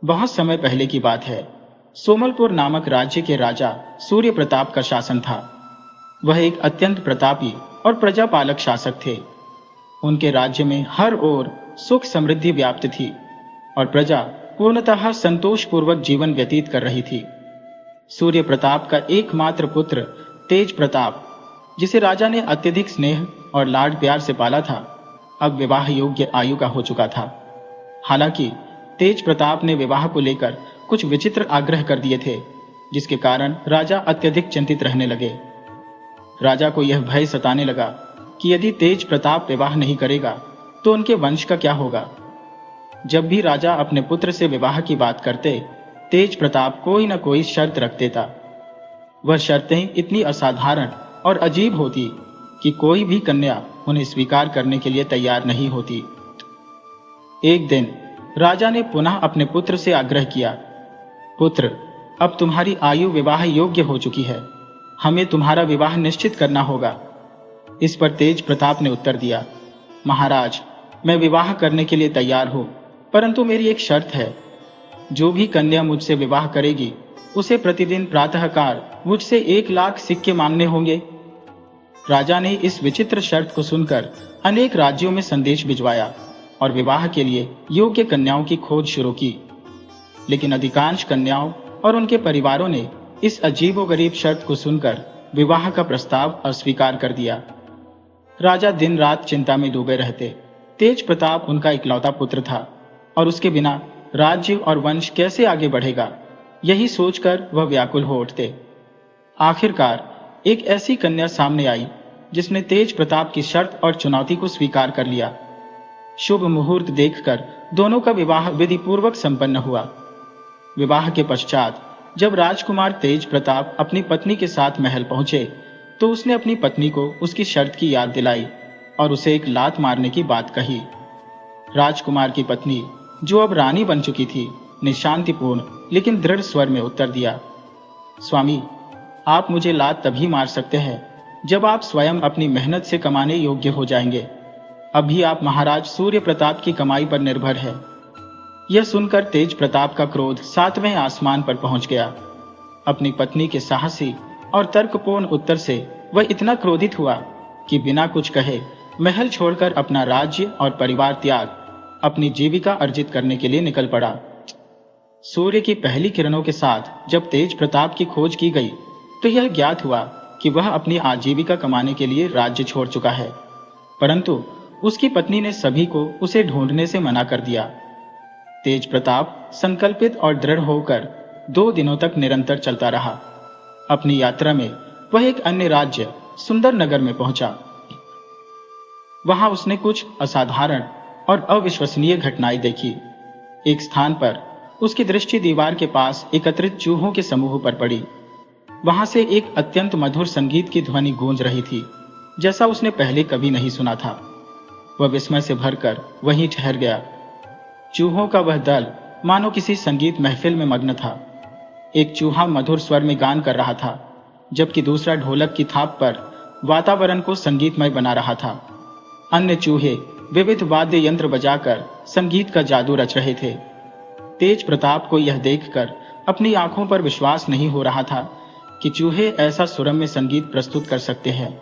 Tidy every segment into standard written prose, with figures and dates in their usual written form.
बहुत समय पहले की बात है। सोमलपुर नामक राज्य के राजा सूर्य प्रताप का शासन था। वह एक अत्यंत प्रतापी और प्रजापालक शासक थे। उनके राज्य में हर ओर सुख समृद्धि व्याप्त थी और प्रजा पूर्णतः संतोषपूर्वक जीवन व्यतीत कर रही थी। सूर्य प्रताप का एकमात्र पुत्र तेज प्रताप, जिसे राजा ने अत्यधिक स्नेह और लाड प्यार से पाला था, अब विवाह योग्य आयु का हो चुका था। हालांकि तेज प्रताप ने विवाह को लेकर कुछ विचित्र आग्रह कर दिए थे, जिसके कारण राजा अत्यधिक चिंतित रहने लगे। राजा को यह भय सताने लगा कि यदि तेज प्रताप विवाह नहीं करेगा तो उनके वंश का क्या होगा। जब भी राजा अपने पुत्र से विवाह की बात करते, तेज प्रताप कोई न कोई शर्त रख देता। वह शर्तें इतनी असाधारण और अजीब होती कि कोई भी कन्या उन्हें स्वीकार करने के लिए तैयार नहीं होती। एक दिन राजा ने पुनः अपने पुत्र से आग्रह किया, पुत्र, अब तुम्हारी आयु विवाह योग्य हो चुकी है, हमें तुम्हारा विवाह निश्चित करना होगा। इस पर तेज प्रताप ने उत्तर दिया, महाराज, मैं विवाह करने के लिए तैयार हूं, परंतु मेरी एक शर्त है। जो भी कन्या मुझसे विवाह करेगी उसे प्रतिदिन प्रातःकाल मुझसे 1,00,000 सिक्के मांगने होंगे। राजा ने इस विचित्र शर्त को सुनकर अनेक राज्यों में संदेश भिजवाया और विवाह के लिए योग्य कन्याओं की खोज शुरू की। लेकिन अधिकांश कन्याओं और उनके परिवारों ने इस अजीबोगरीब शर्त को सुनकर विवाह का प्रस्ताव अस्वीकार कर दिया। राजा दिन रात चिंता में डूबे रहते। तेज प्रताप उनका इकलौता पुत्र था और उसके बिना राज्य और वंश कैसे आगे बढ़ेगा, यही सोचकर वह व्याकुल हो उठते। आखिरकार एक ऐसी कन्या सामने आई जिसने तेज प्रताप की शर्त और चुनौती को स्वीकार कर लिया। शुभ मुहूर्त देखकर दोनों का विवाह विधि पूर्वक संपन्न हुआ। विवाह के पश्चात जब राजकुमार तेज प्रताप अपनी पत्नी के साथ महल पहुंचे तो उसने अपनी पत्नी को उसकी शर्त की याद दिलाई और उसे एक लात मारने की बात कही। राजकुमार की पत्नी, जो अब रानी बन चुकी थी, ने शांतिपूर्ण लेकिन दृढ़ स्वर में उत्तर दिया, स्वामी, आप मुझे लात तभी मार सकते हैं जब आप स्वयं अपनी मेहनत से कमाने योग्य हो जाएंगे। अभी आप महाराज सूर्य प्रताप की कमाई पर निर्भर है। यह सुनकर तेज प्रताप का क्रोध 7वें आसमान पर पहुंच गया। अपनी पत्नी के साहसी और तर्कपूर्ण उत्तर से वह इतना क्रोधित हुआ कि बिना कुछ कहे महल छोड़कर अपना राज्य और परिवार त्याग अपनी जीविका अर्जित करने के लिए निकल पड़ा। सूर्य की पहली किरणों के साथ जब तेज प्रताप की खोज की गई तो यह ज्ञात हुआ कि वह अपनी आजीविका कमाने के लिए राज्य छोड़ चुका है, परंतु उसकी पत्नी ने सभी को उसे ढूंढने से मना कर दिया। तेज प्रताप संकल्पित और दृढ़ होकर 2 दिनों तक निरंतर चलता रहा। अपनी यात्रा में वह एक अन्य राज्य सुंदर नगर में पहुंचा। वहां उसने कुछ असाधारण और अविश्वसनीय घटनाएं देखी। एक स्थान पर उसकी दृष्टि दीवार के पास एकत्रित चूहों के समूह पर पड़ी। वहां से एक अत्यंत मधुर संगीत की ध्वनि गूंज रही थी, जैसा उसने पहले कभी नहीं सुना था। वह विस्मय से भरकर वहीं ठहर गया। चूहों का वह दल मानो किसी संगीत महफिल में मग्न था। एक चूहा मधुर स्वर में गान कर रहा था, जबकि दूसरा ढोलक की थाप पर वातावरण को संगीतमय बना रहा था। अन्य चूहे विविध वाद्य यंत्र बजाकर संगीत का जादू रच रहे थे। तेज प्रताप को यह देखकर अपनी आंखों पर विश्वास नहीं हो रहा था कि चूहे ऐसा सुरम्य संगीत प्रस्तुत कर सकते हैं।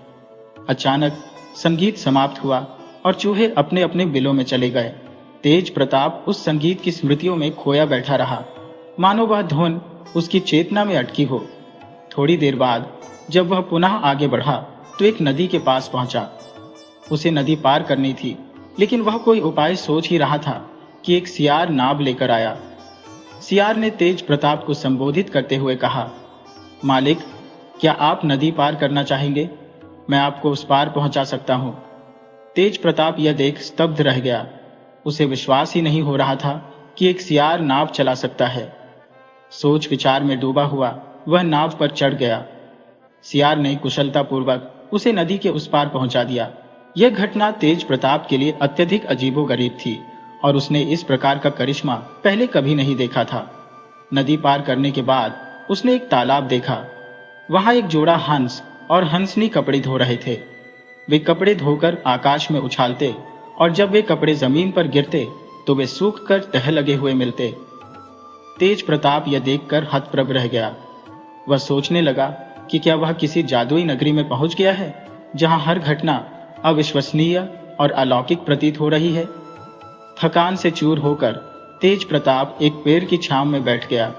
अचानक संगीत समाप्त हुआ और चूहे अपने अपने बिलों में चले गए। तेज प्रताप उस संगीत की स्मृतियों में खोया बैठा रहा, मानो वह धुन उसकी चेतना में अटकी हो। थोड़ी देर बाद जब वह पुनः आगे बढ़ा तो एक नदी के पास पहुंचा। उसे नदी पार करनी थी, लेकिन वह कोई उपाय सोच ही रहा था कि एक सियार नाव लेकर आया। सियार ने तेज प्रताप को संबोधित करते हुए कहा, मालिक, क्या आप नदी पार करना चाहेंगे? मैं आपको उस पार पहुंचा सकता हूं। तेज प्रताप यह देख स्तब्ध रह गया। उसे विश्वास ही नहीं हो रहा था कि एक सियार नाव चला सकता है। सोच विचार में डूबा हुआ वह नाव पर चढ़ गया। सियार ने कुशलतापूर्वक उसे नदी के उस पार पहुंचा दिया। यह घटना तेज प्रताप के लिए अत्यधिक अजीबोगरीब थी और उसने इस प्रकार का करिश्मा पहले कभी नहीं देखा था। नदी पार करने के बाद उसने एक तालाब देखा। वहां एक जोड़ा हंस और हंसनी कपड़े धो रहे थे। वे कपड़े धोकर आकाश में उछालते और जब वे कपड़े जमीन पर गिरते तो वे सूख कर तह लगे हुए मिलते। तेज प्रताप यह देखकर हतप्रभ रह गया। वह सोचने लगा कि क्या वह किसी जादुई नगरी में पहुंच गया है, जहां हर घटना अविश्वसनीय और अलौकिक प्रतीत हो रही है। थकान से चूर होकर तेज प्रताप एक पेड़ की छांव में बैठ गया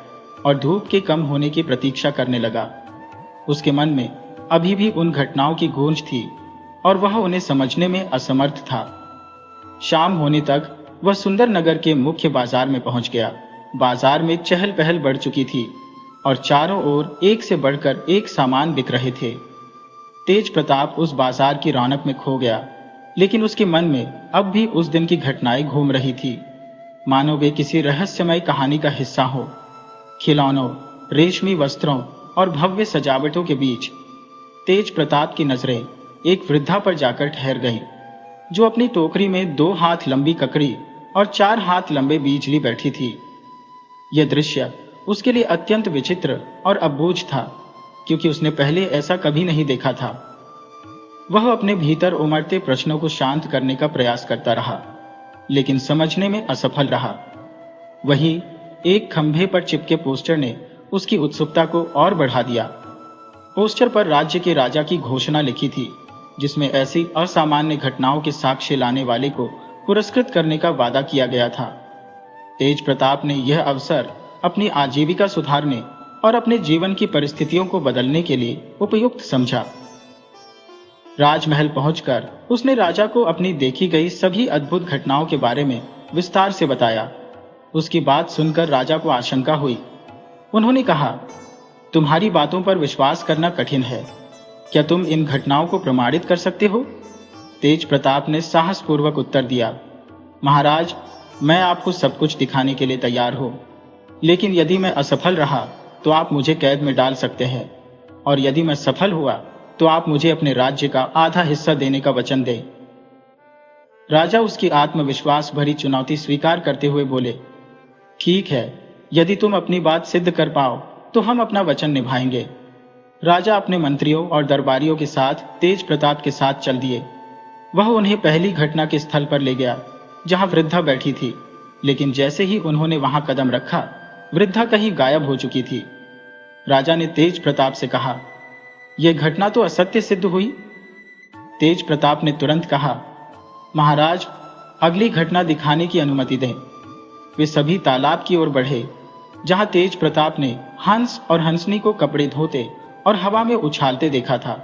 और धूप के कम होने की प्रतीक्षा करने लगा। उसके मन में अभी भी उन घटनाओं की गूंज थी और वह उन्हें समझने में असमर्थ था। शाम होने तक वह सुंदर नगर के मुख्य बाजार में पहुंच गया। बाजार में चहल पहल बढ़ चुकी थी और चारों ओर एक से बढ़कर एक सामान बिक रहे थे। तेज प्रताप उस बाजार की रौनक में खो गया, लेकिन उसके मन में अब भी उस दिन की घटनाएं घूम रही थी, मानो वे किसी रहस्यमय कहानी का हिस्सा हो। खिलौनों, रेशमी वस्त्रों और भव्य सजावटों के बीच तेज प्रताप की नजरें एक वृद्धा पर जाकर ठहर गई, जो अपनी टोकरी में 2 हाथ लंबी ककड़ी और 4 हाथ लंबे बीज ली बैठी थी। यह दृश्य उसके लिए अत्यंत विचित्र और अबूझ था, क्योंकि उसने पहले ऐसा कभी नहीं देखा था। वह अपने भीतर उमड़ते प्रश्नों को शांत करने का प्रयास करता रहा, लेकिन समझने में असफल रहा। वहीं एक खंभे पर चिपके पोस्टर ने उसकी उत्सुकता को और बढ़ा दिया। पोस्टर पर राज्य के राजा की घोषणा लिखी थी, जिसमें ऐसी असामान्य घटनाओं के साक्ष्य लाने वाले को पुरस्कृत करने का वादा किया गया था। तेज प्रताप ने यह अवसर अपनी आजीविका सुधारने और अपने जीवन की परिस्थितियों को बदलने के लिए उपयुक्त समझा। राजमहल पहुंचकर उसने राजा को अपनी देखी गई सभी अद्भुत घटनाओं के बारे में विस्तार से बताया। उसकी बात सुनकर राजा को आशंका हुई। उन्होंने कहा, तुम्हारी बातों पर विश्वास करना कठिन है। क्या तुम इन घटनाओं को प्रमाणित कर सकते हो? तेज प्रताप ने साहसपूर्वक उत्तर दिया, महाराज, मैं आपको सब कुछ दिखाने के लिए तैयार हूं, लेकिन यदि मैं असफल रहा तो आप मुझे कैद में डाल सकते हैं, और यदि मैं सफल हुआ तो आप मुझे अपने राज्य का आधा हिस्सा देने का वचन दें। राजा उसकी आत्मविश्वास भरी चुनौती स्वीकार करते हुए बोले, ठीक है, यदि तुम अपनी बात सिद्ध कर पाओ तो हम अपना वचन निभाएंगे। राजा अपने मंत्रियों और दरबारियों के साथ तेज प्रताप के साथ चल दिए। वह उन्हें पहली घटना के स्थल पर ले गया, जहां वृद्धा बैठी थी, लेकिन जैसे ही उन्होंने वहां कदम रखा, वृद्धा कहीं गायब हो चुकी थी। राजा ने तेज प्रताप से कहा, यह घटना तो असत्य सिद्ध हुई। तेज प्रताप ने तुरंत कहा, महाराज, अगली घटना दिखाने की अनुमति दें। वे सभी तालाब की ओर बढ़े, जहां तेज प्रताप ने हंस और हंसनी को कपड़े धोते और हवा में उछालते देखा था।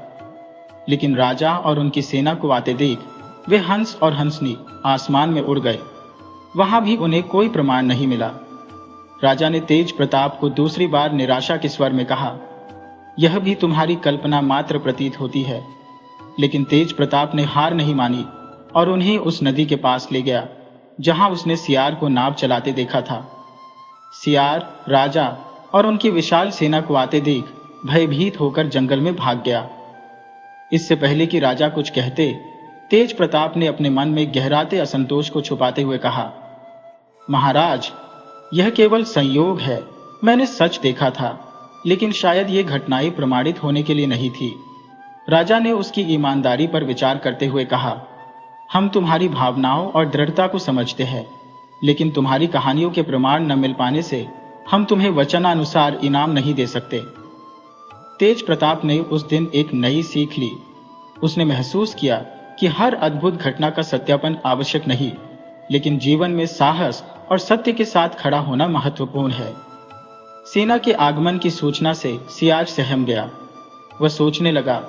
लेकिन राजा और उनकी सेना को आते देख वे हंस और हंसनी आसमान में उड़ गए। वहां भी उन्हें कोई प्रमाण नहीं मिला। राजा ने तेज प्रताप को दूसरी बार निराशा के स्वर में कहा, यह भी तुम्हारी कल्पना मात्र प्रतीत होती है। लेकिन तेज प्रताप ने हार नहीं मानी और उन्हें उस नदी के पास ले गया, जहां उसने सियार को नाव चलाते देखा था। सियार राजा और उनकी विशाल सेना को आते देख भयभीत होकर जंगल में भाग गया। इससे पहले कि राजा कुछ कहते, तेज प्रताप ने अपने मन में गहराते असंतोष को छुपाते हुए कहा, महाराज, यह केवल संयोग है। मैंने सच देखा था, लेकिन शायद ये घटनाएं प्रमाणित होने के लिए नहीं थी। राजा ने उसकी ईमानदारी पर विचार करते हुए कहा, हम तुम्हारी भावनाओं और दृढ़ता को समझते हैं, लेकिन तुम्हारी कहानियों के प्रमाण न मिल पाने से हम तुम्हें वचनानुसार इनाम नहीं दे सकते। तेज प्रताप ने उस दिन एक नई सीख ली। उसने महसूस किया कि हर अद्भुत घटना का सत्यापन आवश्यक नहीं, लेकिन जीवन में साहस और सत्य के साथ खड़ा होना महत्वपूर्ण है। सेना के आगमन की सूचना से सियार सहम गया। वह सोचने लगा,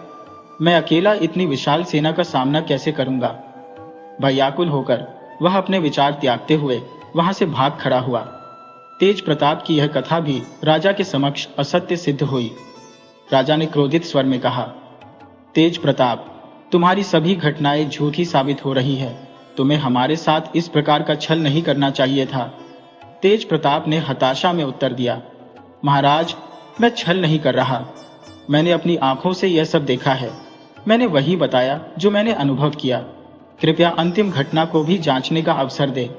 मैं अकेला इतनी विशाल सेना का सामना कैसे करूंगा। भयाकुल होकर वह अपने विचार त्यागते हुए वहां से भाग खड़ा हुआ। तेज प्रताप की यह कथा भी राजा के समक्ष असत्य सिद्ध हुई। राजा ने क्रोधित स्वर में कहा, तेज प्रताप, तुम्हारी सभी घटनाएं झूठी साबित हो रही है। तुम्हें हमारे साथ इस प्रकार का छल नहीं करना चाहिए था। तेज प्रताप ने हताशा में उत्तर दिया, महाराज, मैं छल नहीं कर रहा। मैंने अपनी आंखों से यह सब देखा है। मैंने वही बताया जो मैंने अनुभव किया। कृपया अंतिम घटना को भी जांचने का अवसर दे।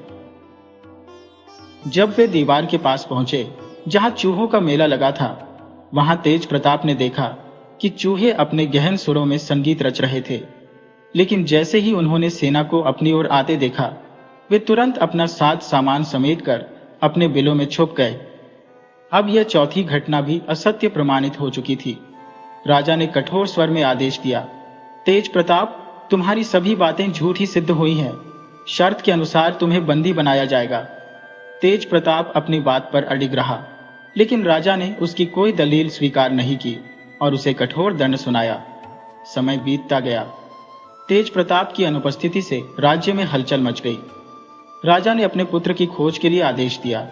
जब वे दीवार के पास पहुंचे, जहां चूहों का मेला लगा था, वहां तेज प्रताप ने देखा कि चूहे अपने गहन सुरों में संगीत रच रहे थे। लेकिन जैसे ही उन्होंने सेना को अपनी ओर आते देखा, वे तुरंत अपना साथ सामान समेटकर अपने बिलों में छुप गए अब यह चौथी घटना भी असत्य प्रमाणित हो चुकी थी। राजा ने कठोर स्वर में आदेश दिया, तेज प्रताप, तुम्हारी सभी बातें झूठी सिद्ध हुई हैं। शर्त के अनुसार तुम्हें बंदी बनाया जाएगा। तेज प्रताप अपनी बात पर अडिग रहा, लेकिन राजा ने उसकी कोई दलील स्वीकार नहीं की और उसे कठोर दंड सुनाया। समय बीतता गया। तेज प्रताप की अनुपस्थिति से राज्य में हलचल मच गई। राजा ने अपने पुत्र की खोज के लिए आदेश दिया।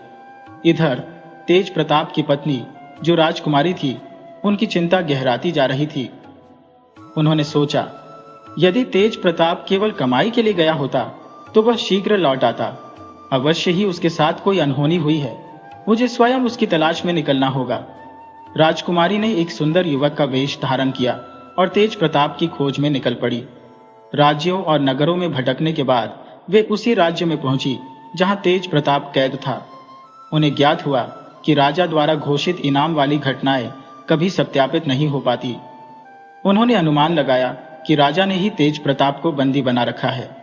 इधर तेज प्रताप की पत्नी, जो राजकुमारी थी, उनकी चिंता गहराती जा रही थी। उन्होंने सोचा, यदि तेज प्रताप केवल कमाई के लिए गया होता तो वह शीघ्र लौट आता। अवश्य ही उसके साथ कोई अनहोनी हुई है। मुझे स्वयं उसकी तलाश में निकलना होगा। राजकुमारी ने एक सुंदर युवक का वेश धारण किया और तेज प्रताप की खोज में निकल पड़ी। राज्यों और नगरों में भटकने के बाद वे उसी राज्य में पहुंची जहां तेज प्रताप कैद था। उन्हें ज्ञात हुआ कि राजा द्वारा घोषित इनाम वाली घटनाएं कभी सत्यापित नहीं हो पाती। उन्होंने अनुमान लगाया कि राजा ने ही तेज प्रताप को बंदी बना रखा है।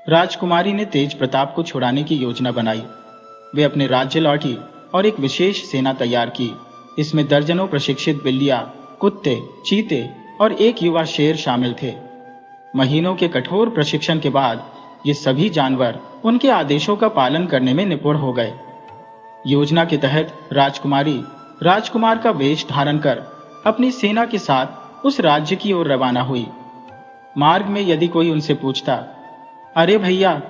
राजकुमारी ने तेज प्रताप को छुड़ाने की योजना बनाई। वे अपने राज्य लौटी और एक विशेष सेना तैयार की। इसमें दर्जनों प्रशिक्षित बिल्लियां, कुत्ते, चीते और एक युवा शेर शामिल थे। महीनों के कठोर प्रशिक्षण के बाद ये सभी जानवर उनके आदेशों का पालन करने में निपुण हो गए। योजना के तहत राजकुमारी राजकुमार का वेश धारण कर अपनी सेना के साथ उस राज्य की ओर रवाना हुई। मार्ग में यदि कोई उनसे पूछता, अरे भैया,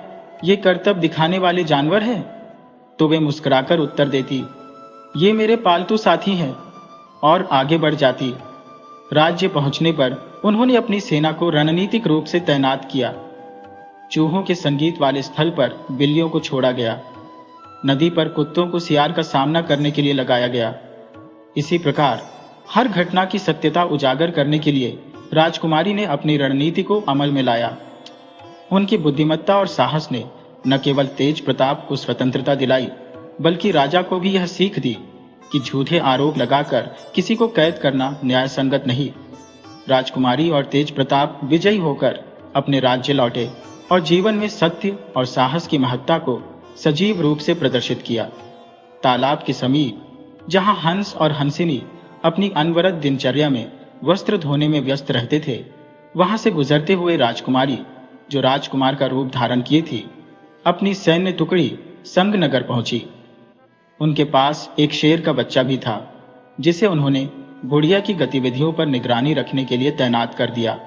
ये करतब दिखाने वाले जानवर हैं, तो वे मुस्कुराकर उत्तर देती, ये मेरे पालतू साथी हैं, और आगे बढ़ जाती। राज्य पहुंचने पर उन्होंने अपनी सेना को रणनीतिक रूप से तैनात किया। चूहों के संगीत वाले स्थल पर बिल्लियों को छोड़ा गया। नदी पर कुत्तों को सियार का सामना करने के लिए लगाया गया। इसी प्रकार हर घटना की सत्यता उजागर करने के लिए राजकुमारी ने अपनी रणनीति को अमल में लाया। उनकी बुद्धिमत्ता और साहस ने न केवल तेज प्रताप को स्वतंत्रता दिलाई, बल्कि राजा को भी यह सीख दी कि झूठे आरोप लगाकर किसी को कैद करना न्याय संगत नहीं। राजकुमारी और तेज प्रताप विजयी होकर अपने राज्य लौटे और जीवन में सत्य और साहस की महत्ता को सजीव रूप से प्रदर्शित किया। तालाब के समीप जहां हंस और हंसिनी अपनी अनवरत दिनचर्या में वस्त्र धोने में व्यस्त रहते थे, वहां से गुजरते हुए राजकुमारी, जो राजकुमार का रूप धारण किए थी, अपनी सैन्य टुकड़ी संगनगर पहुंची। उनके पास एक शेर का बच्चा भी था, जिसे उन्होंने बुढ़िया की गतिविधियों पर निगरानी रखने के लिए तैनात कर दिया।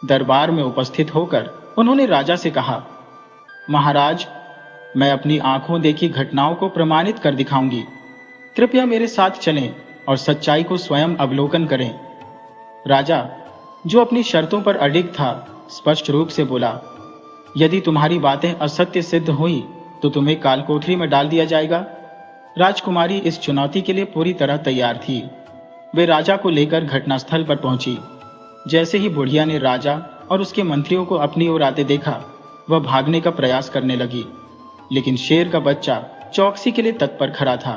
दरबार में उपस्थित होकर उन्होंने राजा से कहा, महाराज, मैं अपनी आंखों देखी घटनाओं को प्रमाणित कर दिखाऊंगी। कृपया मेरे साथ चलें और सच्चाई को स्वयं अवलोकन करें। राजा, जो अपनी शर्तों पर अडिग था, स्पष्ट रूप से बोला, यदि तुम्हारी बातें असत्य सिद्ध हुई तो तुम्हें कालकोठरी में डाल दिया जाएगा। राजकुमारी इस चुनौती के लिए पूरी तरह तैयार थी। वे राजा को लेकर घटनास्थल पर पहुंची। जैसे ही बुढ़िया ने राजा और उसके मंत्रियों को अपनी ओर आते देखा, वह भागने का प्रयास करने लगी, लेकिन शेर का बच्चा चौकसी के लिए तत्पर खड़ा था।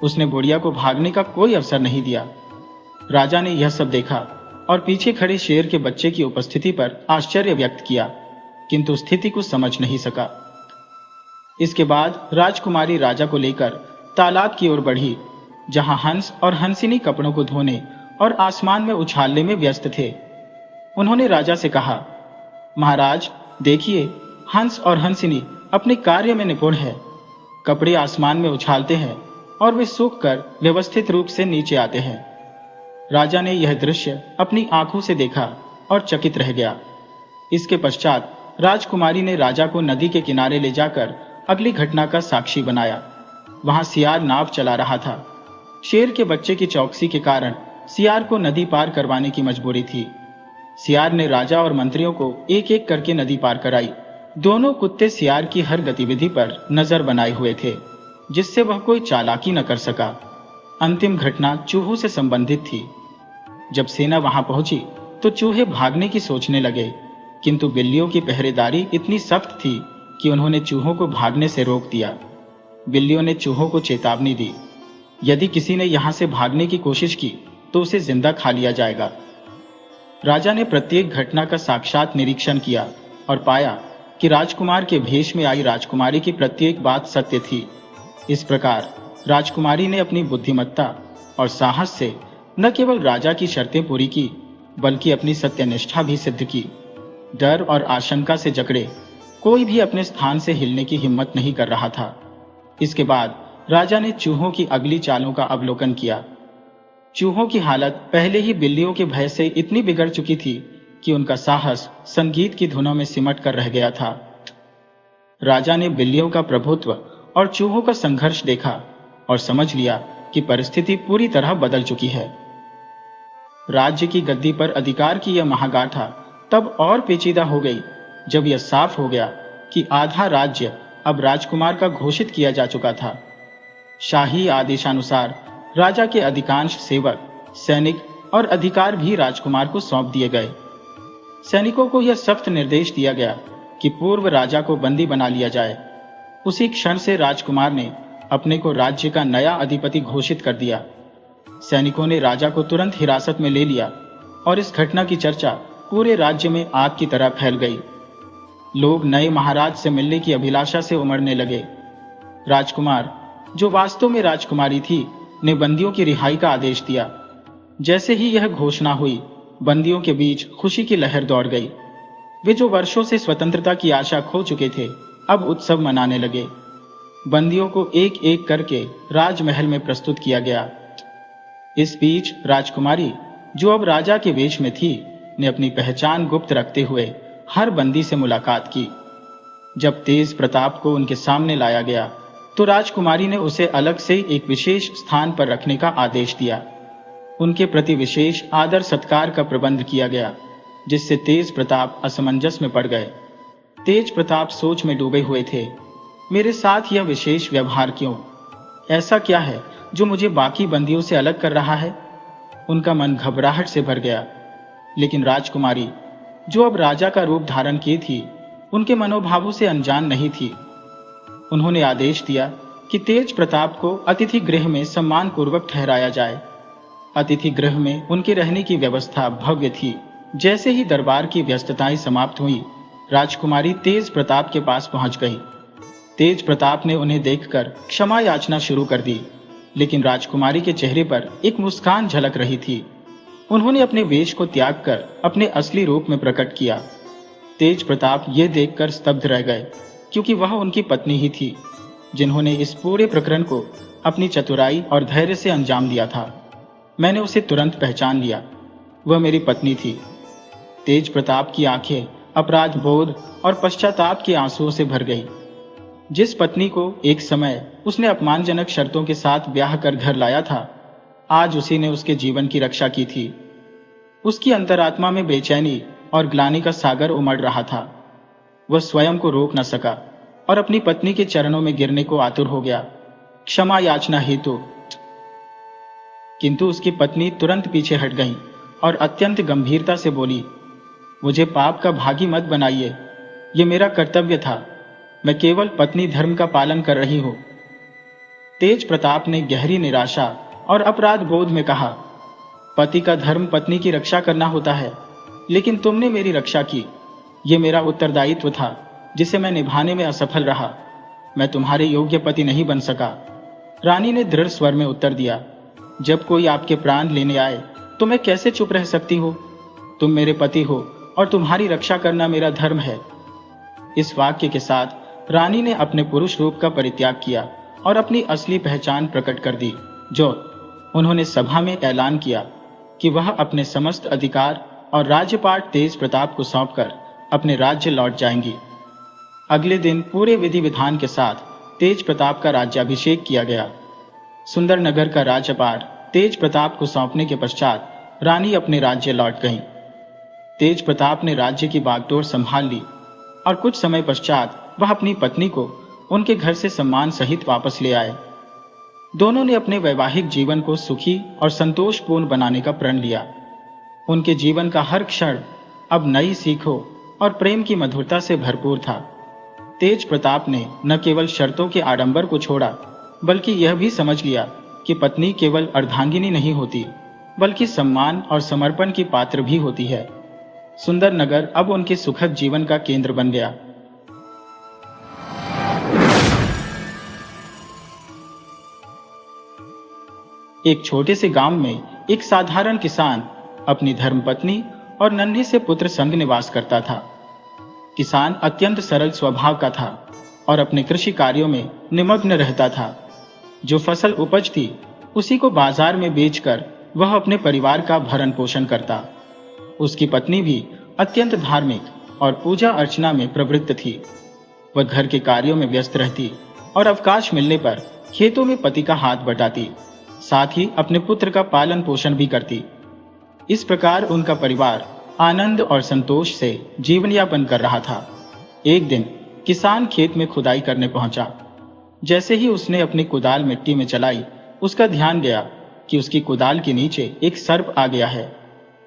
उसने बुढ़िया को भागने का कोई अवसर नहीं दिया। राजा ने यह सब देखा और पीछे खड़े शेर के बच्चे की उपस्थिति पर आश्चर्य व्यक्त किया, किंतु स्थिति को समझ नहीं सका। इसके बाद राजकुमारी राजा को लेकर तालाब की ओर बढ़ी, जहां हंस और हंसिनी कपड़ों को धोने और आसमान में उछालने में व्यस्त थे। उन्होंने राजा से कहा, महाराज, देखिए, हंस और हंसिनी अपने कार्य में निपुण है। कपड़े आसमान में उछालते हैं और वे सूखकर व्यवस्थित रूप से नीचे आते हैं। राजा ने यह दृश्य अपनी आंखों से देखा और चकित रह गया। इसके पश्चात राजकुमारी ने राजा को नदी के किनारे ले जाकर अगली घटना का साक्षी बनाया। वहां सियार नाव चला रहा था। शेर के बच्चे की चौकसी के कारण सियार को नदी पार करवाने की मजबूरी थी। सियार ने राजा और मंत्रियों को एक एक करके नदी पार कराई। दोनों कुत्ते सियार की हर गतिविधि पर नजर बनाए हुए थे, जिससे वह कोई चालाकी न कर सका। अंतिम घटना चूहों से संबंधित थी। जब सेना वहां पहुंची तो चूहे भागने की सोचने लगे, किंतु बिल्लियों की पहरेदारी इतनी सख्त थी कि उन्होंने चूहों को भागने से रोक दिया। बिल्लियों ने चूहों को चेतावनी दी, यदि किसी ने यहां से भागने की कोशिश की तो उसे जिंदा खा लिया जाएगा। राजा ने प्रत्येक घटना का साक्षात निरीक्षण किया और पाया कि राजकुमार के भेष में आई राजकुमारी की प्रत्येक बात सत्य थी। इस प्रकार राजकुमारी ने अपनी बुद्धिमत्ता और साहस से न केवल राजा की शर्तें पूरी की, बल्कि अपनी सत्यनिष्ठा भी सिद्ध की। डर और आशंका से जकड़े कोई भी अपने स्थान से हिलने की हिम्मत नहीं कर रहा था। इसके बाद राजा ने चूहों की अगली चालों का अवलोकन किया। चूहों की हालत पहले ही बिल्लियों के भय से इतनी बिगड़ चुकी थी कि उनका साहस संगीत की धुनों में सिमट कर रह गया था। राजा ने बिल्लियों का प्रभुत्व और चूहों का संघर्ष देखा और समझ लिया कि परिस्थिति पूरी तरह बदल चुकी है। राज्य की गद्दी पर अधिकार की यह महागाथा तब और पेचीदा हो गई जब यह साफ हो गया कि आधा राज्य अब राजकुमार का घोषित किया जा चुका था। शाही आदेशानुसार राजा के अधिकांश सेवक, सैनिक और अधिकार भी राजकुमार को सौंप दिए गए। सैनिकों को यह सख्त निर्देश दिया गया कि पूर्व राजा को बंदी बना लिया जाए। उसी क्षण से राजकुमार ने अपने को राज्य का नया अधिपति घोषित कर दिया। सैनिकों ने राजा को तुरंत हिरासत में ले लिया और इस घटना की चर्चा पूरे राज्य में आग की तरह फैल गई। लोग नए महाराज से मिलने की अभिलाषा से उमड़ने लगे। राजकुमार, जो वास्तव में राजकुमारी थी, ने बंदियों की रिहाई का आदेश दिया। जैसे ही यह घोषणा हुई, बंदियों के बीच खुशी की लहर दौड़ गई। वे जो वर्षों से स्वतंत्रता की आशा खो चुके थे, अब उत्सव मनाने लगे। बंदियों को एक एक करके राजमहल में प्रस्तुत किया गया। इस बीच राजकुमारी, जो अब राजा के वेश में थी, ने अपनी पहचान गुप्त रखते हुए हर बंदी से मुलाकात की। जब तेज प्रताप को उनके सामने लाया गया तो राजकुमारी ने उसे अलग से एक विशेष स्थान पर रखने का आदेश दिया। उनके प्रति विशेष आदर सत्कार का प्रबंध किया गया, जिससे तेज प्रताप असमंजस में पड़ गए। तेज प्रताप सोच में डूबे हुए थे। मेरे साथ यह विशेष व्यवहार क्यों? ऐसा क्या है जो मुझे बाकी बंदियों से अलग कर रहा है? उनका मन घबराहट से भर गया। लेकिन राजकुमारी, जो अब राजा का रूप धारण की थी, उनके मनोभावों से अनजान नहीं थी। उन्होंने आदेश दिया कि तेज प्रताप को अतिथि गृह में सम्मान पूर्वक ठहराया जाए। अतिथि गृह में उनके रहने की व्यवस्था भव्य थी। जैसे ही दरबार की व्यस्तताएं समाप्त हुई, राजकुमारी तेज प्रताप के पास पहुंच गई। तेज प्रताप ने उन्हें देखकर क्षमा याचना शुरू कर दी, लेकिन राजकुमारी के चेहरे पर एक मुस्कान झलक रही थी। उन्होंने अपने वेश को त्याग कर अपने असली रूप में प्रकट किया। तेज प्रताप यह देखकर स्तब्ध रह गए, क्योंकि वह उनकी पत्नी ही थी, जिन्होंने इस पूरे प्रकरण को अपनी चतुराई और धैर्य से अंजाम दिया था। मैंने उसे तुरंत पहचान लिया। वह मेरी पत्नी थी। तेज प्रताप की आंखें अपराध बोध और पश्चाताप के आंसुओं से भर गई। जिस पत्नी को एक समय उसने अपमानजनक शर्तों के साथ ब्याह कर घर लाया था, आज उसी ने उसके जीवन की रक्षा की थी। उसकी अंतरात्मा में बेचैनी और ग्लानि का सागर उमड़ रहा था। वह स्वयं को रोक न सका और अपनी पत्नी के चरणों में गिरने को आतुर हो गया, क्षमा याचना हेतु। किंतु उसकी पत्नी तुरंत पीछे हट गई और अत्यंत गंभीरता से बोली, मुझे पाप का भागी मत बनाइए। ये मेरा कर्तव्य था। मैं केवल पत्नी धर्म का पालन कर रही हूं। तेज प्रताप ने गहरी निराशा और अपराध बोध में कहा, पति का धर्म पत्नी की रक्षा करना होता है, लेकिन तुमने मेरी रक्षा की। यह मेरा उत्तरदायित्व था, जिसे मैं निभाने में असफल रहा। मैं तुम्हारे योग्य पति नहीं बन सका। रानी ने दृढ़ स्वर में उत्तर दिया, जब कोई आपके प्राण लेने आए तो मैं कैसे चुप रह सकती हूँ? तुम मेरे पति हो और तुम्हारी रक्षा करना मेरा धर्म है। इस वाक्य के साथ रानी ने अपने पुरुष रूप का परित्याग किया और अपनी असली पहचान प्रकट कर दी। जो उन्होंने सभा में ऐलान किया कि वह अपने समस्त अधिकार और राज्यपाट तेज प्रताप को सौंपकर अपने राज्य लौट जाएंगी। अगले दिन पूरे विधि विधान के साथ तेज प्रताप का राज्याभिषेक किया गया। सुंदर नगर का राज्यपाट तेज प्रताप को सौंपने के पश्चात रानी अपने राज्य लौट गईं। तेज प्रताप ने राज्य की बागडोर संभाल ली और कुछ समय पश्चात वह अपनी पत्नी को उनके घर से सम्मान सहित वापस ले आए। दोनों ने अपने वैवाहिक जीवन को सुखी और संतोषपूर्ण बनाने का प्रण लिया। उनके जीवन का हर क्षण अब नई सीखों और प्रेम की मधुरता से भरपूर था। तेज प्रताप ने न केवल शर्तों के आडंबर को छोड़ा, बल्कि यह भी समझ लिया कि पत्नी केवल अर्धांगिनी नहीं होती, बल्कि सम्मान और समर्पण की पात्र भी होती है। सुंदर नगर अब उनके सुखद जीवन का केंद्र बन गया। एक छोटे से गांव में एक साधारण किसान अपनी धर्मपत्नी और नन्हे से पुत्र संग निवास करता था। किसान अत्यंत सरल स्वभाव का था और अपने कृषि कार्यों में निमग्न रहता था। जो फसल उपजती उसी को बाजार में बेचकर वह अपने परिवार का भरण पोषण करता। उसकी पत्नी भी अत्यंत धार्मिक और पूजा अर्चना में प्रवृत्त थी। वह घर के कार्यों में व्यस्त रहती और अवकाश मिलने पर खेतों में पति का हाथ बटाती, साथ ही अपने पुत्र का पालन पोषण भी करती। इस प्रकार उनका परिवार आनंद और संतोष से जीवन यापन कर रहा था। एक दिन किसान खेत में खुदाई करने पहुंचा। जैसे ही उसने अपनी कुदाल मिट्टी में चलाई, उसका ध्यान गया कि उसकी कुदाल के नीचे एक सर्प आ गया है।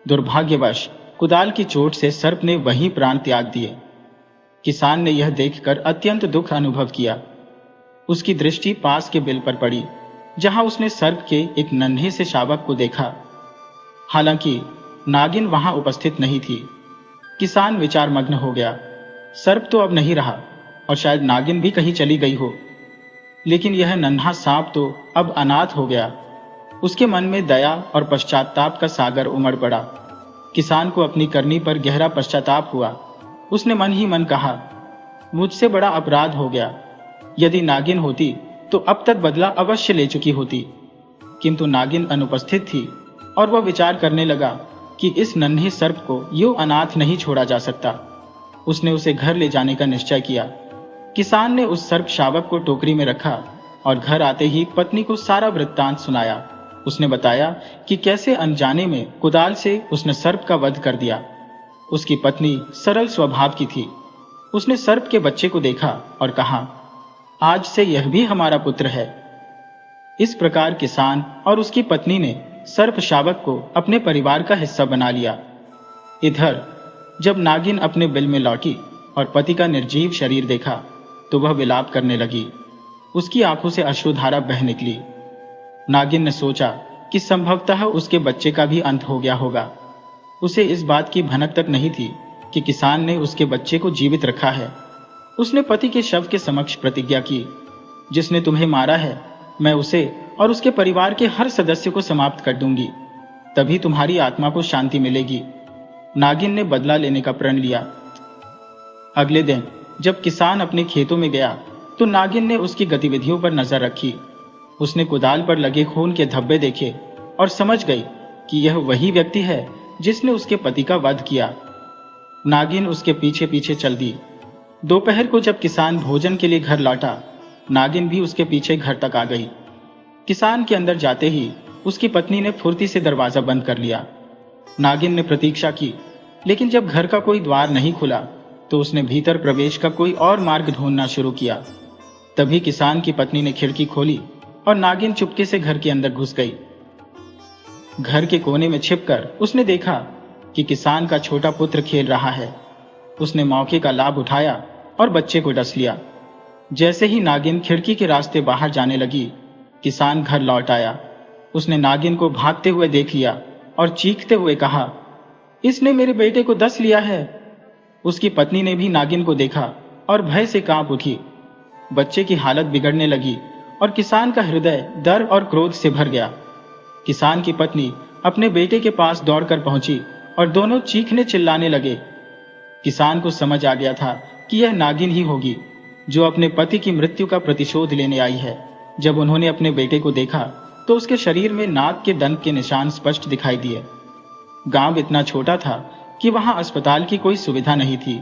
दुर्भाग्यवश कुदाल की चोट से सर्प ने वहीं प्राण त्याग दिए। किसान ने यह देखकर अत्यंत दुख अनुभव किया। उसकी दृष्टि पास के बिल पर पड़ी, जहां उसने सर्प के एक नन्हे से शावक को देखा। हालांकि नागिन वहां उपस्थित नहीं थी। किसान विचारमग्न हो गया। सर्प तो अब नहीं रहा और शायद नागिन भी कहीं चली गई हो, लेकिन यह नन्हा सांप तो अब अनाथ हो गया। उसके मन में दया और पश्चाताप का सागर उमड़ पड़ा। किसान को अपनी करनी पर गहरा पश्चाताप हुआ। उसने मन ही मन कहा, मुझसे बड़ा अपराध हो गया। यदि नागिन होती तो अब तक बदला अवश्य ले चुकी होती। किंतु नागिन अनुपस्थित थी और वह विचार करने लगा कि इस नन्हे सर्प को यूं अनाथ नहीं छोड़ा जा सकता। उसने उसे घर ले जाने का निश्चय किया। किसान ने उस सर्प शावक को टोकरी में रखा और घर आते ही पत्नी को सारा वृत्तांत सुनाया। उसने बताया कि कैसे अनजाने में कुदाल से उसने सर्प का वध कर दिया। उसकी पत्नी सरल स्वभाव की थी। उसने सर्प के बच्चे को देखा और कहा, आज से यह भी हमारा पुत्र है। इस प्रकार किसान और उसकी पत्नी ने सर्प शावक को अपने परिवार का हिस्सा बना लिया। इधर जब नागिन अपने बिल में लौटी और पति का निर्जीव शरीर देखा तो वह विलाप करने लगी। उसकी आंखों से अश्रुधारा बह निकली। नागिन ने सोचा कि संभवतः उसके बच्चे का भी अंत हो गया होगा। उसे इस बात की भनक तक नहीं थी कि किसान ने उसके बच्चे को जीवित रखा है। उसने पति के शव के समक्ष प्रतिज्ञा की, जिसने तुम्हें मारा है मैं उसे और उसके परिवार के हर सदस्य को समाप्त कर दूंगी, तभी तुम्हारी आत्मा को शांति मिलेगी। नागिन ने बदला लेने का प्रण लिया। अगले दिन जब किसान अपने खेतों में गया तो नागिन ने उसकी गतिविधियों पर नजर रखी। उसने कुदाल पर लगे खून के धब्बे देखे और समझ गई कि यह वही व्यक्ति है जिसने उसके पति का वध किया। नागिन उसके पीछे पीछे चल दी। दोपहर को जब किसान भोजन के लिए घर लौटा, नागिन भी उसके पीछे घर तक आ गई। किसान के अंदर जाते ही उसकी पत्नी ने फुर्ती से दरवाजा बंद कर लिया। नागिन ने प्रतीक्षा की, लेकिन जब घर का कोई द्वार नहीं खुला तो उसने भीतर प्रवेश का कोई और मार्ग ढूंढना शुरू किया। तभी किसान की पत्नी ने खिड़की खोली और नागिन चुपके से घर के अंदर घुस गई। घर के कोने में छिपकर उसने देखा कि किसान का छोटा पुत्र खेल रहा है। उसने मौके का लाभ उठाया और बच्चे को डस लिया। जैसे ही नागिन खिड़की के रास्ते बाहर जाने लगी, किसान घर लौट आया। उसने नागिन को भागते हुए देख लिया और चीखते हुए कहा, इसने मेरे बेटे को डस लिया है। उसकी पत्नी ने भी नागिन को देखा और भय से कांप उठी। बच्चे की हालत बिगड़ने लगी और किसान का हृदय डर और क्रोध से भर गया। किसान की पत्नी अपने बेटे के पास दौड़कर पहुंची और दोनों चीखने चिल्लाने लगे। किसान को समझ आ गया था कि यह नागिन ही होगी जो अपने पति की मृत्यु का प्रतिशोध लेने आई है। जब उन्होंने अपने बेटे को देखा तो उसके शरीर में नाग के दंत के निशान स्पष्ट दिखाई दिए। गांव इतना छोटा था कि वहां अस्पताल की कोई सुविधा नहीं थी।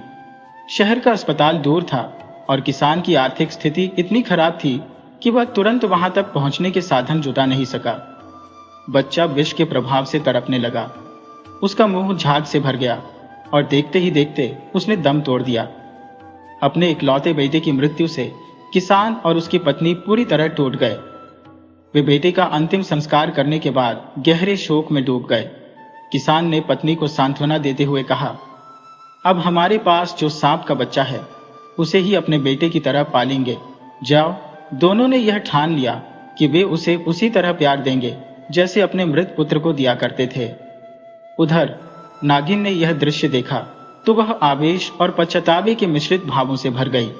शहर का अस्पताल दूर था और किसान की आर्थिक स्थिति इतनी खराब थी कि वह तुरंत वहां तक पहुंचने के साधन जुटा नहीं सका। बच्चा विष के प्रभाव से तड़पने लगा। उसका मुंह झाग से भर गया और देखते ही देखते उसने दम तोड़ दिया। अपने इकलौते बेटे की मृत्यु से किसान और उसकी पत्नी पूरी तरह टूट गए। वे बेटे का अंतिम संस्कार करने के बाद गहरे शोक में डूब गए। किसान ने पत्नी को सांत्वना देते हुए कहा, अब हमारे पास जो सांप का बच्चा है उसे ही अपने बेटे की तरह पालेंगे। जाओ। दोनों ने यह ठान लिया कि वे उसे उसी तरह प्यार देंगे जैसे अपने मृत पुत्र को दिया करते थे। उधर नागिन ने यह दृश्य देखा तो वह आवेश और पश्चातावे के मिश्रित भावों से भर गई।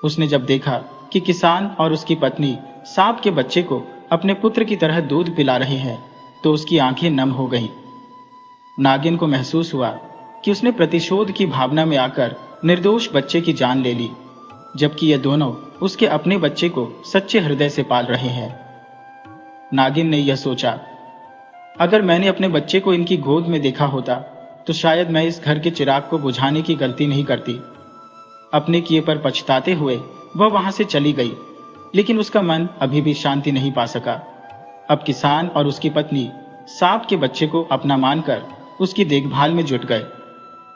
उसने जब देखा कि किसान और उसकी पत्नी सांप के बच्चे को अपने पुत्र की तरह दूध पिला रहे हैं तो उसकी आंखें नम हो गईं। नागिन को महसूस हुआ कि उसने प्रतिशोध की भावना में आकर निर्दोष बच्चे की जान ले ली, जबकि ये दोनों उसके अपने बच्चे को सच्चे हृदय से पाल रहे हैं। नागिन ने यह सोचा, अगर मैंने अपने बच्चे को इनकी गोद में देखा होता तो शायद मैं इस घर के चिराग को बुझाने की गलती नहीं करती। अपने किए पर पछताते हुए वह वहां से चली गई, लेकिन उसका मन अभी भी शांति नहीं पा सका। अब किसान और उसकी पत्नी सांप के बच्चे को अपना मानकर उसकी देखभाल में जुट गए।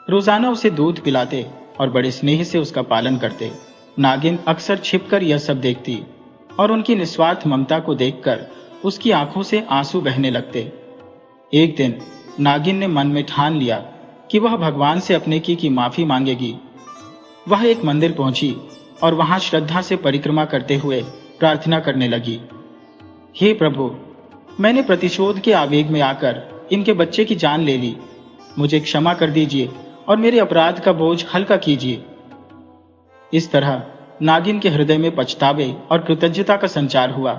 रोजाना उसे दूध पिलाते और बड़े स्नेह से उसका पालन करते। नागिन अक्सर छिपकर यह सब देखती और उनकी निस्वार्थ ममता को देखकर उसकी आंखों से आंसू बहने लगते। एक दिन नागिन ने मन में ठान लिया कि वह भगवान से अपने की माफी मांगेगी। वह एक मंदिर पहुंची और वहां श्रद्धा से परिक्रमा करते हुए प्रार्थना करने लगी, हे प्रभु, मैंने प्रतिशोध के आवेग में आकर इनके बच्चे की जान ले ली। मुझे क्षमा कर दीजिए और मेरे अपराध का बोझ हल्का कीजिए। इस तरह नागिन के हृदय में पछतावे और कृतज्ञता का संचार हुआ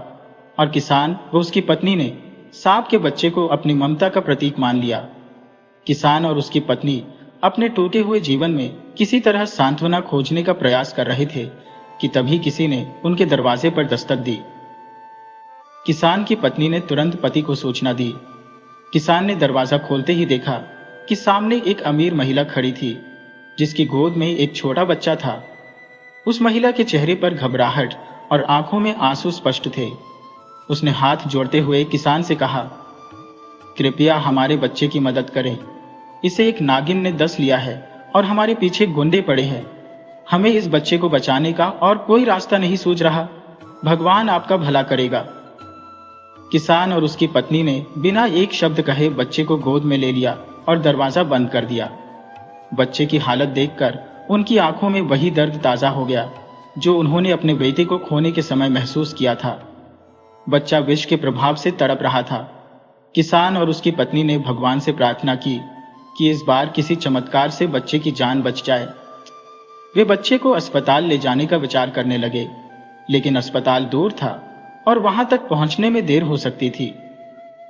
और किसान व उसकी पत्नी ने सांप के बच्चे को अपनी ममता का प्रतीक मान लिया। किसान और उसकी पत्नी अपने टूटे हुए जीवन में किसी तरह सांत्वना खोजने का प्रयास कर रहे थे कि तभी किसी ने उनके दरवाजे पर दस्तक दी। किसान की पत्नी ने तुरंत पति को सूचना दी। किसान ने दरवाजा खोलते ही देखा कि सामने एक अमीर महिला खड़ी थी, जिसकी गोद में एक छोटा बच्चा था। उस महिला के चेहरे पर घबराहट और आंखों में आंसू स्पष्ट थे। उसने हाथ जोड़ते हुए किसान से कहा, कृपया हमारे बच्चे की मदद करें। इसे एक नागिन ने डस लिया है और हमारे पीछे गुंडे पड़े हैं। हमें इस बच्चे को बचाने का और कोई रास्ता नहीं सूझ रहा। भगवान आपका भला करेगा। किसान और उसकी पत्नी ने बिना एक शब्द कहे बच्चे को गोद में ले लिया और दरवाजा बंद कर दिया। बच्चे की हालत देखकर उनकी आंखों में वही दर्द ताजा हो गया जो उन्होंने अपने बेटे को खोने के समय महसूस किया था। बच्चा विष के प्रभाव से तड़प रहा था। किसान और उसकी पत्नी ने भगवान से प्रार्थना की कि इस बार किसी चमत्कार से बच्चे की जान बच जाए। वे बच्चे को अस्पताल ले जाने का विचार करने लगे, लेकिन अस्पताल दूर था और वहां तक पहुंचने में देर हो सकती थी।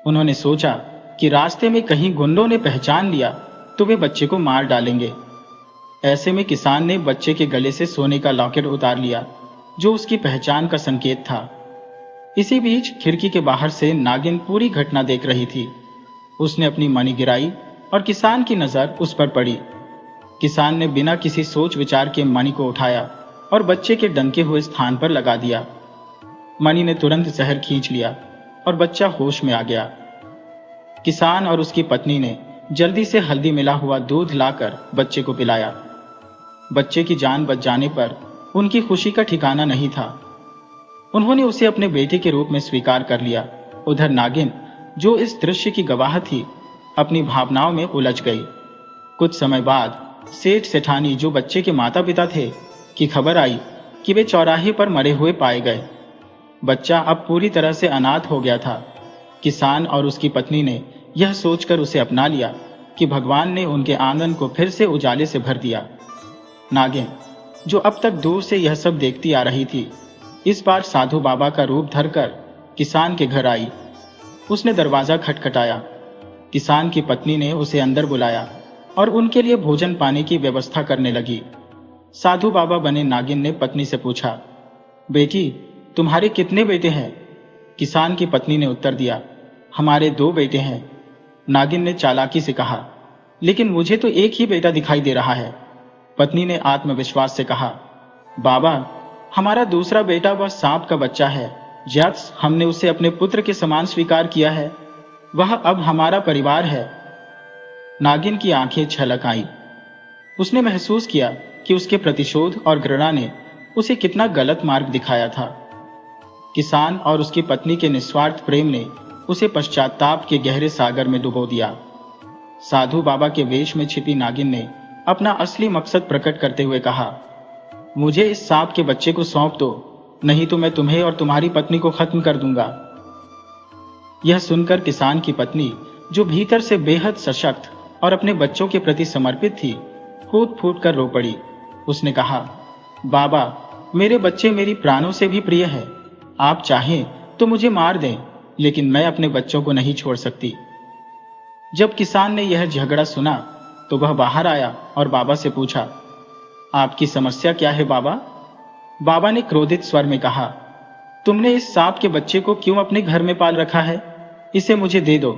उन्होंने सोचा कि रास्ते में कहीं गुंडों ने पहचान लिया तो वे बच्चे को मार डालेंगे। ऐसे में किसान ने बच्चे के गले से सोने का लॉकेट उतार लिया, जो उसकी पहचान का संकेत था। इसी बीच खिड़की के बाहर से नागिन पूरी घटना देख रही थी। उसने अपनी मणि गिराई और किसान की नजर उस पर पड़ी। किसान ने बिना किसी सोच विचार के मणि को उठाया और बच्चे के डंके हुए स्थान पर लगा दिया। मणि ने तुरंत जहर खींच लिया और बच्चा होश में आ गया। किसान और उसकी पत्नी ने जल्दी से हल्दी मिला हुआ दूध लाकर बच्चे को पिलाया। बच्चे की जान बच जाने पर उनकी खुशी का ठिकाना नहीं था। उन्होंने उसे अपने बेटे के रूप में स्वीकार कर लिया। उधर नागिन, जो इस दृश्य की गवाह थी, अपनी भावनाओं में उलझ गई। कुछ समय बाद सेठ सेठानी, जो बच्चे के माता पिता थे, की खबर आई कि वे चौराहे पर मरे हुए पाए गए। बच्चा अब पूरी तरह से अनाथ हो गया था। किसान और उसकी पत्नी ने यह सोचकर उसे अपना लिया कि भगवान ने उनके आंगन को फिर से उजाले से भर दिया। नागिन, जो अब तक दूर से यह सब देखती आ रही थी, इस बार साधु बाबा का रूप धरकर किसान के घर आई। उसने दरवाजा खटखटाया। किसान की पत्नी ने उसे अंदर बुलाया और उनके लिए भोजन पाने की व्यवस्था करने लगी। साधु बाबा बने नागिन ने पत्नी से पूछा, बेटी, तुम्हारे कितने बेटे हैं? किसान की पत्नी ने उत्तर दिया, हमारे 2 बेटे हैं। नागिन ने चालाकी से कहा, लेकिन मुझे तो एक ही बेटा दिखाई दे रहा है। पत्नी ने आत्मविश्वास से कहा, बाबा, हमारा दूसरा बेटा वह सांप का बच्चा है। जैस हमने उसे अपने पुत्र के समान स्वीकार किया है, वह अब हमारा परिवार है। नागिन की आंखें छलक आईं। उसने महसूस किया कि उसके प्रतिशोध और घृणा ने उसे कितना गलत मार्ग दिखाया था। किसान और उसकी पत्नी के निस्वार्थ प्रेम ने उसे पश्चाताप के गहरे सागर में डुबो दिया। साधु बाबा के वेश में छिपी नागिन ने अपना असली मकसद प्रकट करते हुए कहा, मुझे इस सांप के बच्चे को सौंप दो, नहीं तो मैं तुम्हें और तुम्हारी पत्नी को खत्म कर दूंगा। यह सुनकर किसान की पत्नी, जो भीतर से बेहद सशक्त और अपने बच्चों के प्रति समर्पित थी, फूट फूट कर रो पड़ी। उसने कहा, बाबा, मेरे बच्चे मेरी प्राणों से भी प्रिय है। आप चाहें तो मुझे मार दें, लेकिन मैं अपने बच्चों को नहीं छोड़ सकती। जब किसान ने यह झगड़ा सुना तो वह बाहर आया और बाबा से पूछा, आपकी समस्या क्या है बाबा? बाबा ने क्रोधित स्वर में कहा, तुमने इस सांप के बच्चे को क्यों अपने घर में पाल रखा है? इसे मुझे दे दो।